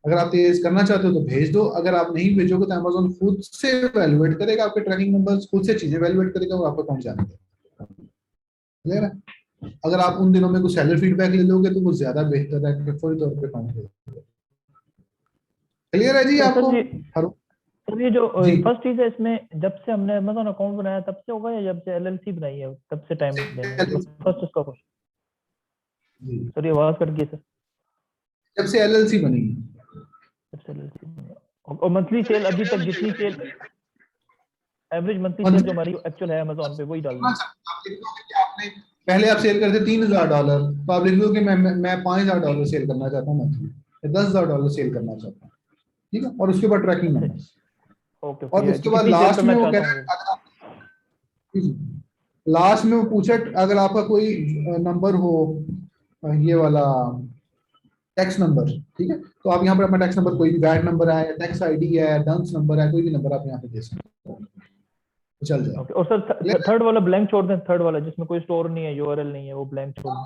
अगर आप तेज करना चाहते हो तो भेज दो, अगर आप नहीं भेजोगे तो अमेज़न खुद से वैल्यूएट करेगा आपके ट्रैकिंग नंबर्स, खुद से चीजें वैल्यूएट करेगा और आपका अकाउंट जाने देगा। क्लियर है? अगर आप उन दिनों में कुछ सेलर फीडबैक ले लोगे तो वो ज्यादा बेहतर है कि फौरी तौर पे अकाउंट भेज। क्लियर है जी आपको? तो ये जो फर्स्ट चीज है इसमें, जब से हमने अमेज़न अकाउंट बनाया तब से होगा या जब से LLC बनाई है तब से टाइम लेगा? फर्स्ट उसका क्वेश्चन। सर ये आवाज कट गई सर। जब से LLC बनी है। और मंथली सेल अभी तक जितनी सेल एवरेज मंथली सेल जो हमारी एक्चुअल है अमेज़न पे वही डाल दो। आपने पहले आप सेल करते $3,000 तो आप लिख दो कि मैं $5,000 सेल करना चाहता हूँ मंथली, $10,000 सेल करना चाहता हूँ। ठीक है, और उसके बाद ट्रैकिंग नंबर। ओके और उसके बाद लास्ट में वो कह रहा है, लास्ट में वो पूछा अगर आपका कोई नंबर हो ये वाला टैक्स नंबर, ठीक है, तो आप यहाँ पर अपना टैक्स नंबर कोई भी वैट नंबर है, टैक्स आईडी है, डंस नंबर है, कोई भी नंबर आप यहाँ पे दे सकते हो, तो चल जाए। ओके। और सर थर्ड वाला ब्लैंक छोड़ दें, थर्ड वाला जिसमें कोई स्टोर नहीं है, यूआरएल नहीं है, वो ब्लैंक छोड़ दें।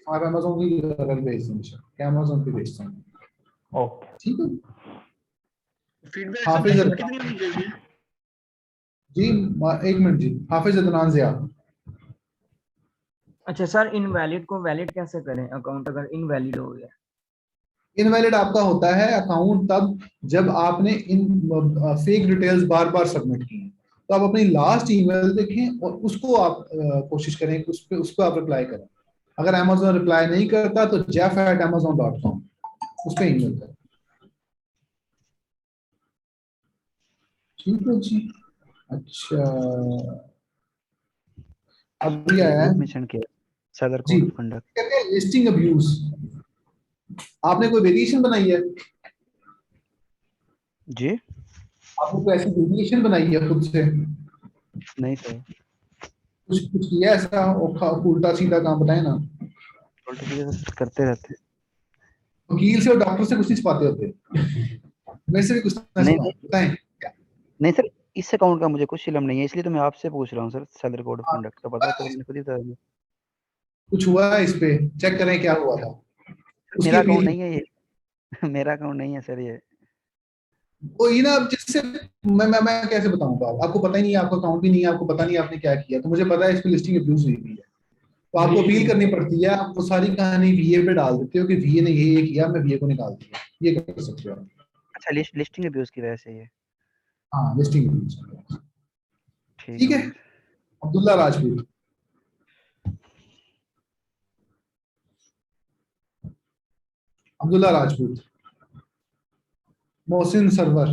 आप अमेज़न की यूआरएल भेज दें, अमेज़न पे भेजता हूं। ओके ठीक है। फीडबैक हाफिज सबमिशन कितनी होनी चाहिए? जी 1 मिनट जी, हाफिज अदनान ज़िया। अच्छा सर, इनवैलिड को वैलिड कैसे करें, अकाउंट अगर इनवैलिड हो गया? इनवैलिड आपका होता है अकाउंट तब जब आपने इन फेक डिटेल्स बार बार सबमिट की हैं। तो आप अपनी लास्ट ईमेल देखें और उसको आप कोशिश करें कि उस पर आप रिप्लाई करें। अगर अमेज़न रिप्लाई नहीं करता तो jeff@amazon.com उस पर ईमेल करें। ठीक है जी। अच्छा अब ये आया ग्रुप में सेंड किया seller ji, code of conduct. कहते हैं लिस्टिंग अब्यूज। आपने कोई वेरिएशन बनाई है? जी आपने कोई ऐसी वेरिएशन बनाई है खुद से? नहीं सर, कुछ किया ऐसा उल्टा सीधा काम, बताए ना। उल्टी सीधे तो करते रहते हैं। वकील से और डॉक्टर से कुछ नहीं छुपाते होते। मेरे से भी कुछ ना नहीं छुपाओ, बताएं। नहीं सर, इस अकाउंट का मुझे कुछ इल्म नहीं है, इसलिए तो मैं आपसे पूछ रहा हूँ sir. Seller code of conduct का पता तो मैंने खुद ही बता दिया। कुछ हुआ है इस पे, चेक करें क्या हुआ था। उसकी मेरा अकाउंट अपील नहीं है ये मेरा अकाउंट नहीं है सर ये। वो ये ना, अब जिससे मैं कैसे बताऊंगा, आपको पता ही नहीं है, आपका अकाउंट भी नहीं है, आपको पता नहीं है आपने क्या किया। तो मुझे पता है इस पे लिस्टिंग अब्यूज हुई है, तो आपको अपील करनी पड़ती है। आप वो सारी कहानी वीए पे डाल देते हो कि वीए ने ये किया, मैं वीए को निकाल दिया, ये कर सकते हो आप। अच्छा लिस्टिंग अब्यूज की वजह से ये। हाँ लिस्टिंग अब्यूज। ठीक है। सर। अब्दुल्ला राजपूत। अब्दुल्ला राजपूत। मोहसिन सरवर।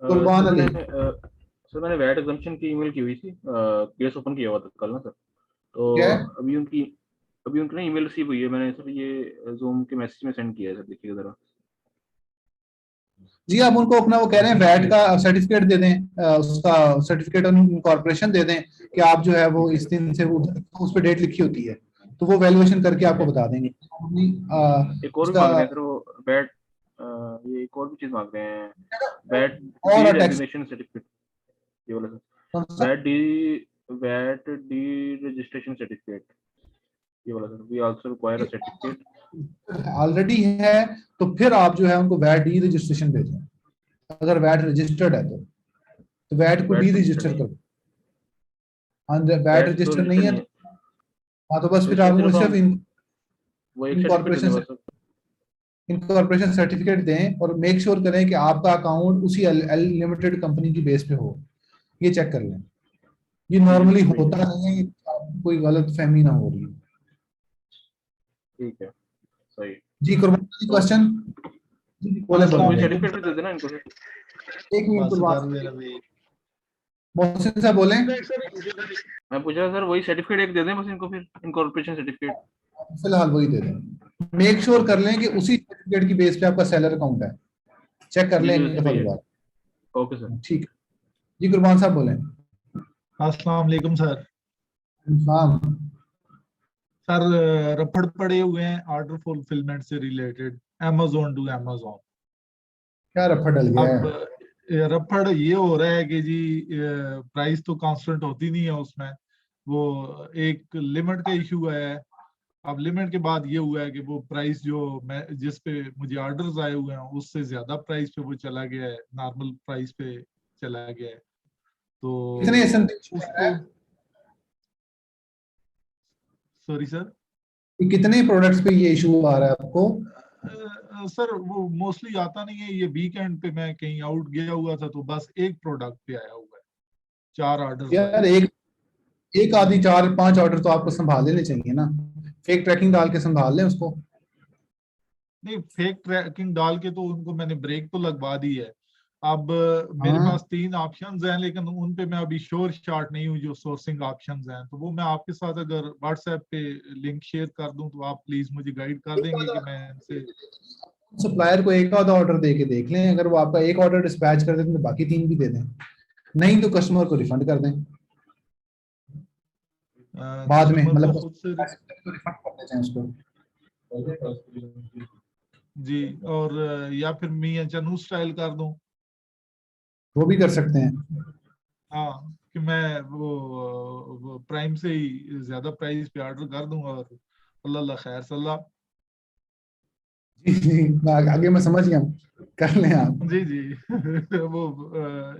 कुर्बान अली। सर मैंने वैट एग्जम्पशन की ईमेल की हुई थी, केस ओपन किया हुआ था कल ना सर। तो क्या? अभी उनकी ना ईमेल रिसीव हुई है, मैंने सर ये जूम के मैसेज में सेंड किया है सर, देखिए जरा। जी आप उनको अपना वो कह रहे हैं वैट का सर्टिफिकेट दे दें, उसका सर्टिफिकेट कॉर्पोरेशन दे दें कि आप जो है वो इस दिन से वो उस पर डेट लिखी होती है, तो वो वैल्यूएशन करके आपको बता देंगे। एक और भी मांग रहे हैं सर वो वैट, ये एक और भी चीज मांग रहे हैं, वैट और डेजिग्नेशन सर्टिफिकेट, ये वाला sir. VAT deregistration certificate, ये वाला sir. We also require a certificate. Already है तो फिर आप जो है उनको वैट डी रजिस्ट्रेशन भेजें। अगर वैट रजिस्टर्ड है तो वैट को डी रजिस्टर करो। हाँ वैट रजिस्टर नहीं है हाँ तो बस फिर आप उनको सिर्फ इनकॉर्पोरेशन सर्टिफिकेट दें और मेक श्योर करें कि आपका अकाउंट उसी लिमिटेड कंपनी की बेस पे हो। ये चेक कर लें, ये नॉर्मली होता नहीं है, कोई गलत फहमी ना हो रही है। ठीक है सही जी। कुर्बान क्वेश्चन सर्टिफिकेट दे देना इनको सर। एक मिनट कुर्बान मोहसिन साहब बोले। मैं पूछ रहा सर वही सर्टिफिकेट एक दे दें बस इनको, फिर इनकॉर्पोरेशन सर्टिफिकेट फिलहाल वही दे दें। मेक श्योर कर लें कि उसी सर्टिफिकेट की बेस पे आपका सेलर अकाउंट है, चेक कर लें बार। ओके सर ठीक है जी। कुर्बान साहब बोले। अस्सलाम वालेकुम सर। सर रफड़ पड़े हुए हैं ऑर्डर फुलफिलमेंट से रिलेटेड, अमेज़न टू अमेज़न। क्या रफड़ डल गया है? अब रफड़ ये हो रहा है कि जी प्राइस तो कांस्टेंट होती नहीं है उसमें, वो एक लिमिट का इशू है। अब लिमिट के बाद ये हुआ है कि वो प्राइस जो मैं जिस पे मुझे ऑर्डर्स आए हुए हैं उससे ज्यादा प्राइस पे वो चला गया है, नॉर्मल प्राइस पे चला गया है। तो कितने सॉरी सर, कितने प्रोडक्ट्स पे ये इशू आ रहा है आपको? सर वो मोस्टली आता नहीं है। ये वीकेंड पे मैं कहीं आउट गया हुआ था तो बस एक प्रोडक्ट पे आया हुआ है, 4 ऑर्डर। यार एक आदि 4-5 ऑर्डर तो आपको संभाल लेने चाहिए ना, फेक ट्रैकिंग डाल के संभाल लें उसको। नहीं फेक ट्रैकिंग डाल के तो उनको मैंने ब्रेक तो लगवा दी है। अब मेरे पास 3 ऑप्शंस हैं लेकिन उन पे मैं अभी श्योर शॉट नहीं हूँ जो सोर्सिंग ऑप्शंस हैं। तो वो मैं आपके साथ अगर व्हाट्सएप पे लिंक शेयर कर दूं तो आप प्लीज मुझे गाइड कर देंगे कि मैं इनसे सप्लायर को एक आधा ऑर्डर दे के देख लें, अगर वो आपका एक ऑर्डर डिस्पैच कर दें तो बाकी 3 भी दे दें, नहीं तो कस्टमर को रिफंड कर दें बाद में, कस्टमर मतलब को खुद से रिफंड करना चाहें उसको। जी, और या फिर मियां चनू स्टाइल कर दूं, वो भी कर सकते हैं। हाँ, कि मैं वो प्राइम से ही ज्यादा प्राइस पे ऑर्डर कर दूंगा और अल्लाह खैर सल्ला। जी आगे मैं समझ गया, कर लें आप। जी जी वो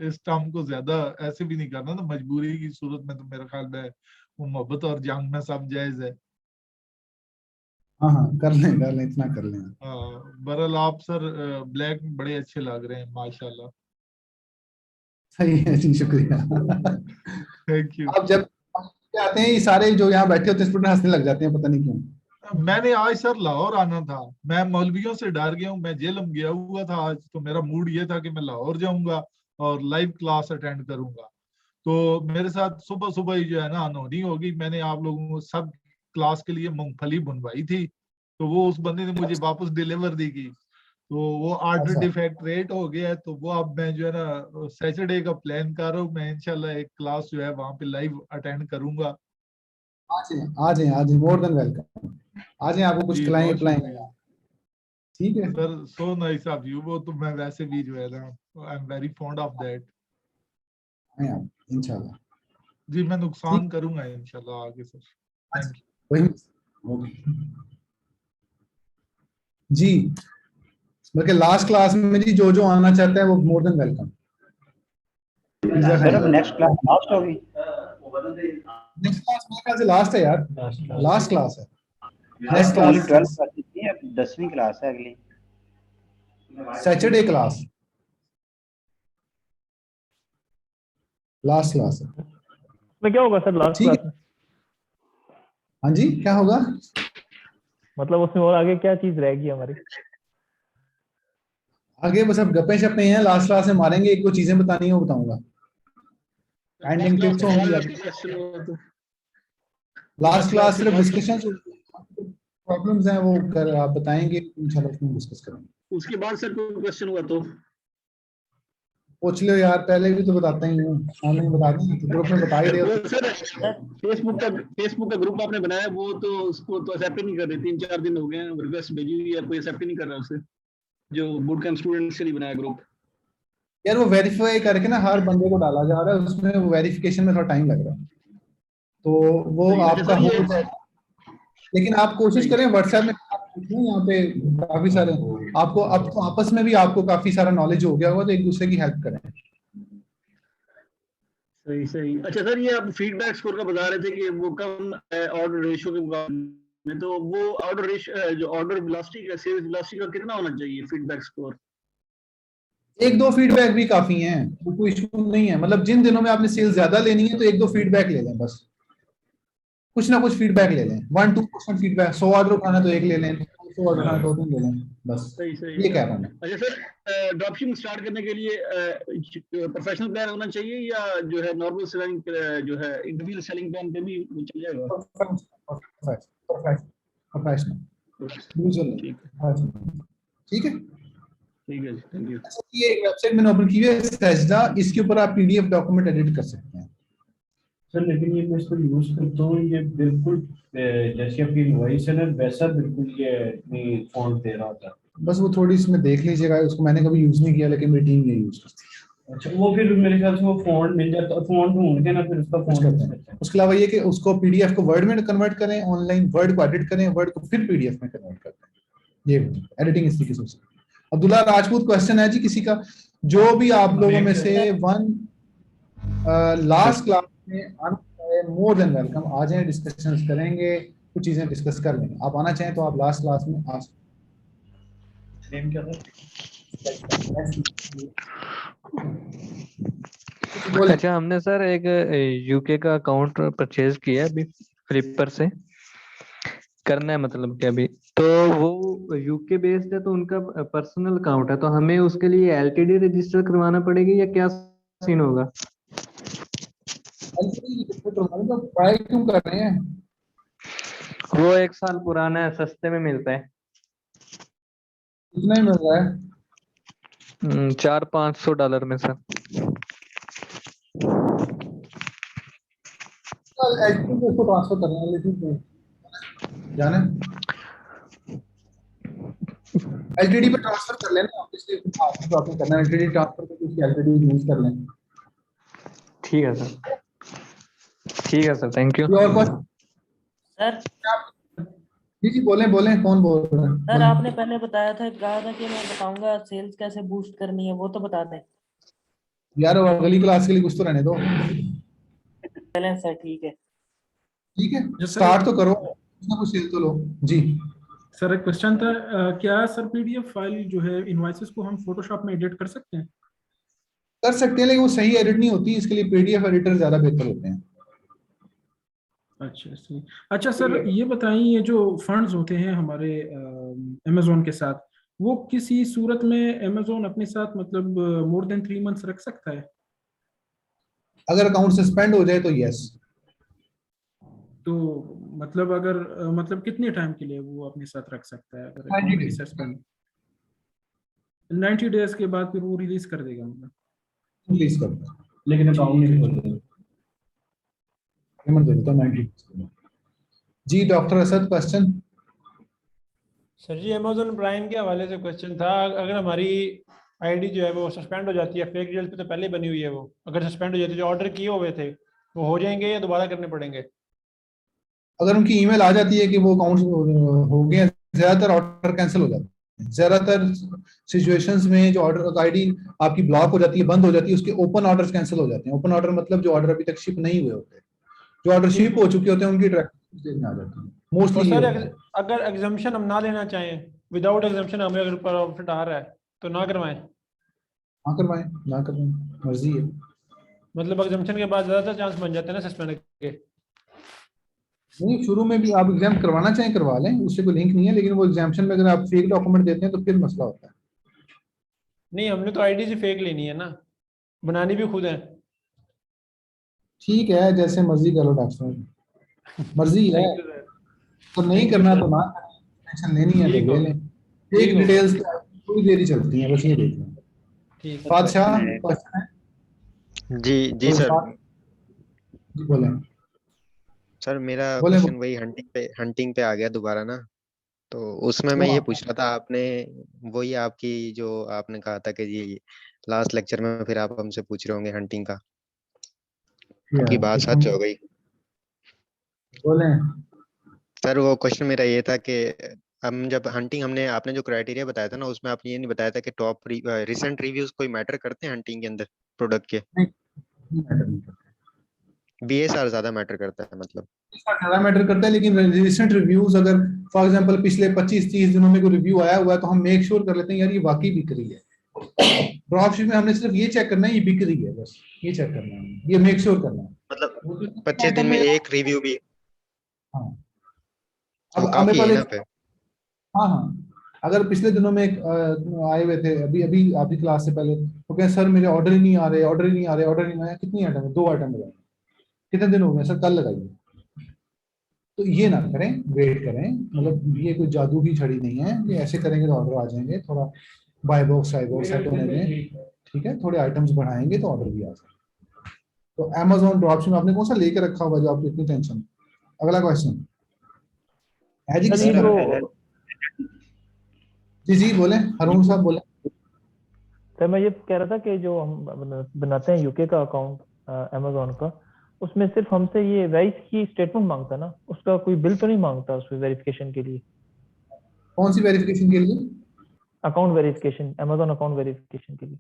इस टर्म को ज्यादा ऐसे भी नहीं करना ना, मजबूरी की सूरत में तो मेरे ख्याल में वो मोहब्बत और जंग में सब जायज है। हाँ हाँ कर लें इतना कर लें। बहरहाल आप सर ब्लैक में बड़े अच्छे लग रहे हैं माशाल्लाह। सही है जी, शुक्रिया। Thank you. अब जब आते हैं ये सारे जो यहाँ बैठे होते हैं स्टूडेंट हंसने लग जाते हैं, पता नहीं क्यों। मैंने आज सर लाहौर आना था, मैं मौलवियों से डर गया हूँ, मैं जेलम गया हुआ था आज, तो मेरा मूड ये था कि मैं लाहौर जाऊंगा और लाइव क्लास अटेंड करूंगा। तो मेरे साथ सुबह सुबह ही जो है ना अनहोनी होगी, मैंने आप लोगों को सब क्लास के लिए मूंगफली बनवाई थी, तो वो उस बंदे ने मुझे वापस डिलीवर दी की, तो वो ऑर्डर अच्छा। डिफेक्ट रेट हो गया है, तो वो अब मैं जो है ना सैटरडे का प्लान कर रहा हूँ, मैं इंशाल्लाह एक क्लास जो है वहां पे लाइव अटेंड करूंगा। आ जाए मोर देन वेलकम, आ जाए, आपको कुछ जी खिलाएंगे बहुत पिलाएंगे। शुक्रिया ठीक है sir, so nice of you. वो तो मैं वैसे भी जो है ना I am very fond of that. इंशाल्लाह। जी मैं नुकसान करूंगा इंशाल्लाह आगे सर। Thank you. वही जी, बल्कि लास्ट क्लास में जी जो आना चाहता है वो मोर देन वेलकम। सर अब नेक्स्ट क्लास लास्ट होगी? नेक्स्ट क्लास मेरे ख्याल से लास्ट है यार, लास्ट क्लास है। नेक्स्ट ओनली 12 क्लास क्लासेस थी, अब 10वीं क्लास है अगली। सैटरडे क्लास लास्ट क्लास है। में क्या होगा सर लास्ट ठीक क्लास है। में? हाँ जी क्या होगा? मतलब उसमें और आगे क्या चीज रहेगी हमारी? आगे बस अब गप्पे शप्पे हैं, लास्ट क्लास में मारेंगे, एक दो चीजें बतानी है वो बताऊंगा। एंडिंग टिप्स होंगी अब। लास्ट क्लास सिर्फ डिस्कशन प्रॉब्लम्स हैं वो कर आप बताएंगे, इंशाल्लाह उसमें डिस्कस करेंगे। उसके बाद सर कोई क्वेश्चन हुआ तो पूछ लो यार, पहले भी तो बताता ही हूँ, ऑनलाइन बता दी तो ग्रुप में बता ही दे। वो सर फेसबुक का ग्रुप आपने बनाया, वो तो उसको तो एक्सेप्ट ही नहीं कर रहे, 3-4 दिन हो गए हैं रिक्वेस्ट भेजी हुई है, कोई एक्सेप्ट ही नहीं कर रहा उसे, जो बूट कैंप स्टूडेंट्स के लिए बनाया ग्रुप। यार वो वेरीफाई करके ना हर बंदे को डाला जा रहा है, उसमें वो वेरिफिकेशन में थोड़ा टाइम लग रहा है, तो वो आपका हो जाएगा। लेकिन आप कोशिश करें व्हाट्सएप में, यहाँ पे काफी सारे आपको, अब तो आपस में भी आपको काफी सारा नॉलेज हो गया होगा, तो एक दूसरे की हेल्प करें। सही। अच्छा सर, ये आप फीडबैक स्कोर का बता रहे थे कि वो कम ऑर्डर रेशियो के मुकाबले में, तो वो ऑर्डर रेशियो जो ऑर्डर वेलोसिटी का, सेल्स वेलोसिटी का कितना होना चाहिए फीडबैक स्कोर? 1-2 फीडबैक भी काफी हैं, वो कोई इशू नहीं है। मतलब जिन दिनों में आपने सेल ज्यादा लेनी है तो 1-2 फीडबैक ले लें, बस कुछ ना कुछ फीडबैक ले लें। 1-2% फीडबैक, 100 ऑर्डर उठाना तो 1 ले लें, 200 ऑर्डर उठाना तो 2 ले लें, बस सही। ये कह रहा हूँ मैं। अच्छा सर, ड्रॉपशिपिंग स्टार्ट करने के लिए प्रोफेशनल प्लान होना चाहिए या जो है नॉर्मल सेलिंग जो है इंडिविजुअल सेलिंग प्लान पे भी वो चल जाएगा? प्रोफेशनल ठीक है। ठीक है, थैंक यू। ये एक वेबसाइट मैंने ओपन की है सजदा, इसके ऊपर आप पीडीएफ डॉक्यूमेंट एडिट कर सकते हैं सर। लेकिन ये मैं इसको यूज करता हूँ, ये बिल्कुल जैसे आपकी इनवॉइस है ना वैसा बिल्कुल ये फॉन्ट दे रहा था। बस वो थोड़ी इसमें देख लीजिएगा, उसको मैंने कभी यूज नहीं किया लेकिन मेरी टीम ये यूज करती है। अच्छा, वो फिर मेरे ख्याल से वो फॉन्ट मिल जाता, फॉन्ट ढूंढ के ना फिर उसका फॉन्ट। उसके अलावा ये कि उसको पीडीएफ को वर्ड में कन्वर्ट करें, ऑनलाइन वर्ड को एडिट करें, वर्ड को फिर पीडीएफ में कन्वर्ट करते हैं, ये एडिटिंग इस तरीके से। अब्दुल्ला राजपूत क्वेश्चन है जी किसी का, जो भी आप लोगों में से लास्ट क्लास में मोर देन वेलकम, आ जाए, डिस्कशंस करेंगे, कुछ चीजें डिस्कस कर लेंगे। आप आना चाहें तो आप लास्ट क्लास में आ सकते नेम क्या था? अच्छा, हमने सर एक यूके का अकाउंट परचेज किया है अभी फ्लिपर से, करना है मतलब कि अभी, तो वो यूके बेस्ड है तो उनका पर्सनल अकाउंट है, तो हमें उसके लिए एलटीडी रजिस्टर करवाना पड़ेगी या क्या सीन होगा? ट्राई क्यों कर रहे हैं? वो 1 साल पुराना है, सस्ते में मिलता है। कितना ही मिल रहा है? $400-500 में सर। एचडी पे इसको ट्रांसफर करना है, लेकिन जाने एलटीडी पे ट्रांसफर कर लेना, इसलिए आपने तो आपने करना है एलटीडी ट्रांसफर करके उसकी एलटीडी यूज कर लें। ठीक है सर, ठीक है सर, थैंक यू। और कुछ सर जी बोलें बोलें, कौन बोल रहे हैं? सर आपने पहले बताया था, कहा था कि मैं बताऊंगा सेल्स कैसे बूस्ट करनी है, वो तो बता दें। यार वो अगली क्लास के लिए कुछ तो रहने दो। चलें सर, ठीक है ठीक है, स्टार्ट तो करो, कुछ ना कुछ सेल तो लो जी। सर एक क्वेश्चन था, क्या सर पीडीएफ फाइल जो है इनवॉइसेस को हम फोटोशॉप में एडिट कर सकते हैं? कर सकते हैं, लेकिन वो सही एडिट नहीं होती, इसके लिए पीडीएफ एडिटर ज्यादा बेहतर होते हैं। अच्छा सही। अच्छा सर ये बताइए, ये जो फंड्स होते हैं हमारे अमेजोन के साथ, वो किसी सूरत में अमेजोन अपने साथ मतलब मोर देन 3 मंथ्स रख सकता है? अगर अकाउंट सस्पेंड हो जाए तो यस। तो मतलब अगर मतलब कितने टाइम के लिए वो अपने साथ रख सकता है अगर 90 अकाउंट days। सस्पेंड? 90 डेज के बाद फिर वो रिलीज कर देगा मतलब? रिलीज कर दो, लेकिन अकाउंट नहीं खोलते। पेमेंट दे देता हूं 90 जी। Doctor Asad question. Sir ji Amazon Prime के हवाले से क्वेश्चन था, अगर हमारी आईडी जो है वो सस्पेंड हो जाती है, फेक डिटेल्स पे तो पहले बनी हुई है, वो अगर सस्पेंड हो जाती है, जो ऑर्डर किए हुए थे वो हो जाएंगे या दोबारा करने पड़ेंगे? अगर उनकी ईमेल आ जाती है कि वो अकाउंट हो गया, ज्यादातर ऑर्डर कैंसिल हो जाते हैं। ज्यादातर सिचुएशंस में जो ऑर्डर आईडी आपकी ब्लॉक हो जाती है, बंद हो जाती है, उसके ओपन ऑर्डर्स कैंसिल हो जाते हैं। ओपन ऑर्डर मतलब जो ऑर्डर अभी तक शिप नहीं हुए होते, जो ऑर्डर शिप हो चुके होते हैं उनकी ट्रैकिंग स्टेज में आ जाती है तो मोस्टली। सर अगर एग्जाम्पशन हम ना लेना चाहें, विदाउट एग्जाम्पशन हमें अगर प्रॉफिट आ रहा है तो ना करवाएं? ना करवाएं, ना करवाएं, मर्जी है। मतलब एग्जाम्पशन के बाद ज्यादातर चांस बन जाते हैं ना सस्पेंड के? नहीं, शुरू में भी आप एग्जाम करवाना चाहें करवा लें, उससे कोई लिंक नहीं है, लेकिन वो एग्जाम्पशन में अगर आप फेक डॉक्यूमेंट देते हैं तो फिर मसला होता है। नहीं, हमने तो आईडी से फेक लेनी है ना, बनानी भी खुद है। ठीक है, जैसे मर्जी करो डॉक्टर, मर्जी है। तो नहीं करना तो ना, टेंशन लेनी है तो ले लें। फेक डिटेल्स थोड़ी देर ही चलती हैं, बस ये देख लें। ठीक है बादशाह क्वेश्चन है? जी जी सर। जी बोलें। सर मेरा बोले क्वेश्चन वही हंटिंग पे आ गया दोबारा ना, तो उसमें मैं ये पूछ रहा था, आपने वही आपकी जो आपने कहा था कि जी लास्ट लेक्चर में फिर आप हमसे पूछ रहे होंगे हंटिंग का, आपकी बात सच हो गई। बोलें। सर वो क्वेश्चन मेरा ये था कि हम जब हंटिंग हमने आपने जो क्राइटेरिया बताया था ना, उसमें आपने ये नहीं बताया था कि टॉप रिसेंट रिव्यूज कोई मैटर करते हैं हंटिंग के अंदर प्रोडक्ट के? बीएसआर ज्यादा मैटर करता है मतलब? ज्यादा मैटर करता है, लेकिन रिसेंट रिव्यूज अगर फॉर एग्जांपल पिछले 25-30 दिनों में कोई रिव्यू आया हुआ है तो हम मेक श्योर कर लेते हैं यार ये वाकई बिक रही है। ड्रॉपशिप में हमने सिर्फ ये चेक करना है ये बिक रही है, बस ये चेक करना है, ये मेक श्योर करना है। मतलब 25 दिन में एक रिव्यू भी? हाँ तो काफी है ना पे। हाँ हाँ, अगर पिछले दिनों में एक आए हुए थे अभी अभी आपकी क्लास से पहले, तो क्या सर मेरे ऑर्डर ही नहीं आ रहे, ऑर्डर ही नहीं आ रहे, ऑर्डर नहीं आया, कितनी आइटम है? 2 आइटम लगाए, कितने दिन हो गए सर? कल लगाइए। तो ये ना करें, वेट करें, मतलब ये कोई जादू की छड़ी नहीं है, ये ऐसे करेंगे तो ऑर्डर आ जाएंगे। थोड़ा buy box side box set होने में, ठीक है, थोड़े आइटम्स बढ़ाएंगे तो ऑर्डर भी आ जाएगा। तो Amazon ड्रॉपशिपिंग आपने कौन सा लेके रखा हुआ जो आपको इतनी टेंशन? अगला क्वेश्चन है जी, किसी का? जी जी बोले, हरून साहब बोले। सर मैं ये कह रहा था कि जो हम बनाते हैं यूके का अकाउंट Amazon का, उसमें सिर्फ हमसे ये वेरिफ की स्टेटमेंट मांगता है ना, उसका कोई बिल तो नहीं मांगता उसमें वेरिफिकेशन के लिए? कौन सी वेरिफिकेशन के लिए? Account verification, Amazon account verification के लिए।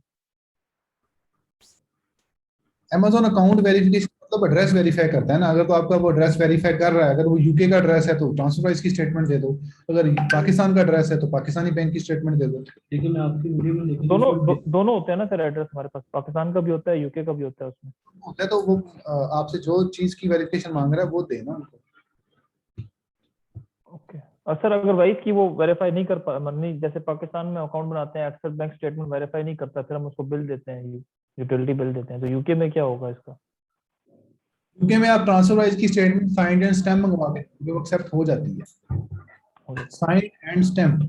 Amazon अकाउंट वेरिफिकेशन मतलब एड्रेस वेरीफाई करता है ना। अगर तो आपका वो एड्रेस वेरीफाई कर रहा है, अगर वो यूके का एड्रेस है तो ट्रांसफर प्राइस की स्टेटमेंट दे दो, अगर पाकिस्तान का एड्रेस है तो पाकिस्तानी बैंक की स्टेटमेंट दे दो। लेकिन मैं आपकी वीडियो में लेकिन दोनों होते हैं ना सर एड्रेस हमारे पास, पाकिस्तान का भी होता है यूके का भी होता है उसमें। होता है तो वो आपसे जो चीज की वेरिफिकेशन मांग रहा है वो देना उनको। ओके। और सर अगर वाइफ की वो वेरीफाई नहीं कर पा, नहीं जैसे पाकिस्तान में अकाउंट बनाते हैं, एक्सेल बैंक स्टेटमेंट वेरीफाई नहीं करता, फिर हम उसको बिल देते हैं, यूटिलिटी बिल देते हैं, तो यूके में क्या होगा इसका? यूके में आप ट्रांसफर प्राइस की स्टेटमेंट साइंड एंड स्टैम्प मंगवा के वो एक्सेप्ट हो जाती है। साइंड एंड स्टैम्प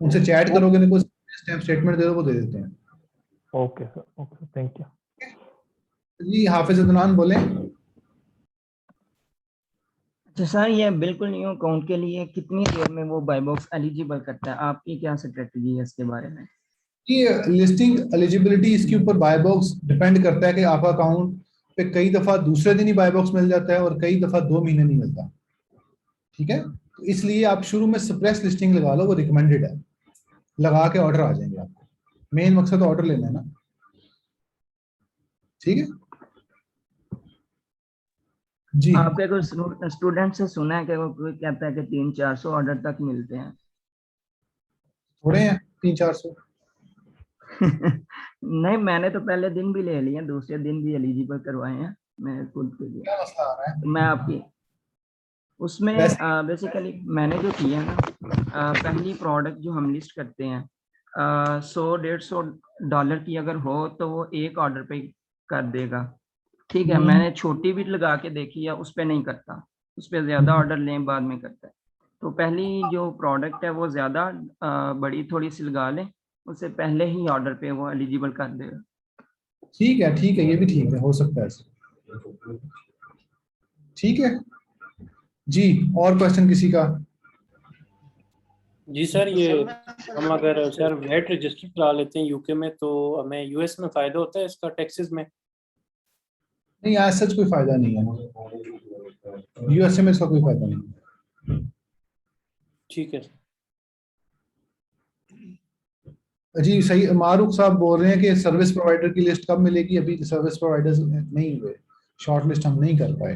उनसे चैट करोगे, उनको स्टैम्प स्टेटमेंट दे दो, वो दे देते हैं। Okay sir, okay, thank you. जी हाफिज अदनान बोले। तो सर ये बिल्कुल न्यू अकाउंट के लिए कितनी देर में वो बाय बॉक्स एलिजिबल करता है, आपकी क्या स्ट्रेटजी है इसके बारे में? ये लिस्टिंग एलिजिबिलिटी इसके ऊपर बाय बॉक्स डिपेंड करता है कि आपका अकाउंट पे कई दफा दूसरे दिन ही बाय बॉक्स मिल जाता है और कई दफा 2 महीने नहीं मिलता। ठीक है, तो इसलिए आप शुरू में सप्रेस लिस्टिंग लगा लो, वो रिकमेंडेड है, लगा के ऑर्डर आ जाएंगे आपको। मेन मकसद ऑर्डर लेना है ना। ठीक है जी। आपके कुछ स्टूडेंट से सुना है कि वो कोई कहता है कि 300-400 ऑर्डर तक मिलते हैं। थोड़े हैं 300-400। नहीं, मैंने तो पहले दिन भी ले लिए, दूसरे दिन भी एलिजिबल करवाए हैं मैं खुद के लिए। क्या मसला आ रहा है? मैं आपकी उसमें बेसिकली मैंने जो किया ना, पहली प्रोडक्ट जो हम लिस्ट करते हैं 100-150 डॉलर की अगर हो तो वो एक ऑर्डर पे कर देगा। ठीक है, मैंने छोटी भी लगा के देखी है, उस पर नहीं करता, उस पर ज्यादा ऑर्डर लें बाद में करता है। तो पहली जो प्रोडक्ट है वो ज्यादा बड़ी थोड़ी सी लगा लें, उससे पहले ही ऑर्डर पे वो एलिजिबल कर देगा। ठीक है, ये भी ठीक है, हो सकता है। ठीक है जी, और क्वेश्चन किसी का? जी सर, ये हम अगर सर वेट रजिस्टर करा लेते हैं यूके में तो हमें यूएस में फायदा होता है इसका टैक्सेस में? नहीं, आज सच कोई फायदा नहीं है, यूएसए में इसका कोई फायदा नहीं। ठीक है जी सही, मारूक साहब बोल रहे हैं कि सर्विस प्रोवाइडर की लिस्ट कब मिलेगी? अभी सर्विस प्रोवाइडर्स नहीं हुए, शॉर्ट लिस्ट हम नहीं कर पाए,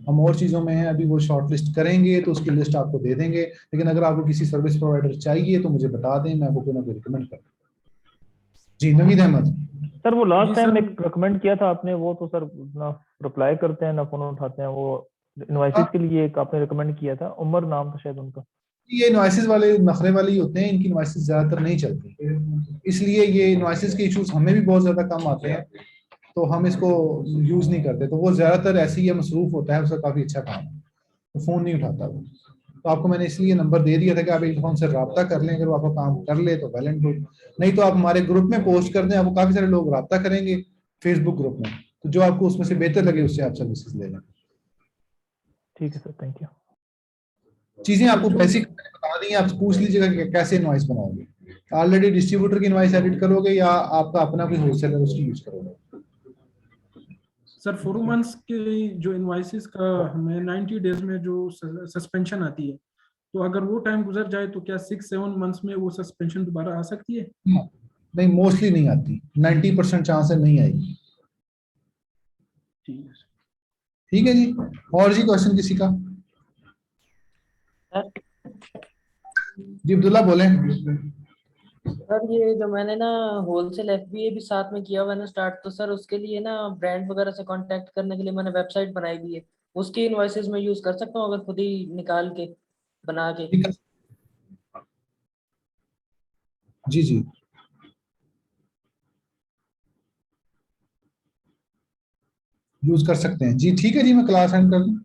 हम और चीज़ों में हैं, अभी वो शॉर्ट लिस्ट करेंगे तो उसकी लिस्ट आपको दे देंगे। लेकिन अगर आपको किसी सर्विस प्रोवाइडर चाहिए तो मुझे बता दें, मैं आपको कोई ना कोई रिकमेंड कर। जी नवीद अहमद सर, वो लास्ट टाइम एक रिकमेंड किया था आपने, वो तो सर ना रिप्लाई करते हैं ना फोन उठाते हैं, वो इनवॉइसेस के लिए एक आपने रिकमेंड किया था, उमर नाम था शायद उनका। ये इनवॉइसेस वाले नखरे वाले ही होते हैं, इनकी इनवॉइसेस ज्यादातर नहीं चलती, इसलिए ये इनवॉइसेस के इश्यूज हमें भी बहुत ज्यादा कम आते हैं, तो हम इसको यूज नहीं करते। तो वो ज्यादातर ऐसे ही मसरूफ होता है, उसका काफी अच्छा काम है, तो फोन नहीं उठाता वो। तो आपको मैंने इसलिए नंबर दे दिया था कि आप एक फोन से रब्ता कर लें, अगर वो आपका काम कर ले तो वेल एंड गुड, नहीं तो आप हमारे ग्रुप में पोस्ट कर दें, आपको काफी सारे लोग रब्ता करेंगे फेसबुक ग्रुप में, तो जो आपको उसमें से बेहतर लगे उससे आप सर्विसेज ले लें। ठीक है सर, थैंक यू। चीजें आपको बेसिक बता दी, आप पूछ लीजिएगा कि कैसे इनवॉइस बनाओगे। ऑलरेडी डिस्ट्रीब्यूटर की इनवॉइस एडिट करोगे या आपका अपना कोई होलसेलर उसकी यूज करोगे? सर 4 मंथ्स के जो इनवॉइसेस का हमें 90 डेज में जो सस्पेंशन आती है, तो अगर वो टाइम गुजर जाए तो क्या 6-7 मंथ्स में वो सस्पेंशन दोबारा आ सकती है? नहीं, मोस्टली नहीं आती, 90% चांस है नहीं आएगी। ठीक है जी, और जी क्वेश्चन किसी का? जी अब्दुल्ला बोले। सर ये जो मैंने ना होलसेल एफबीए भी साथ में किया हुआ है ना स्टार्ट, तो सर उसके लिए ना ब्रांड वगैरह से कांटेक्ट करने के लिए मैंने वेबसाइट बनाई हुई है, उसकी इनवॉइसेस में यूज कर सकता हूँ अगर खुद ही निकाल के बना के? जी जी यूज कर सकते हैं जी। ठीक है जी, मैं क्लास एंड कर दूं?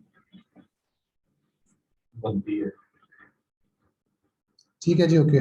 ठीक है जी, ओके।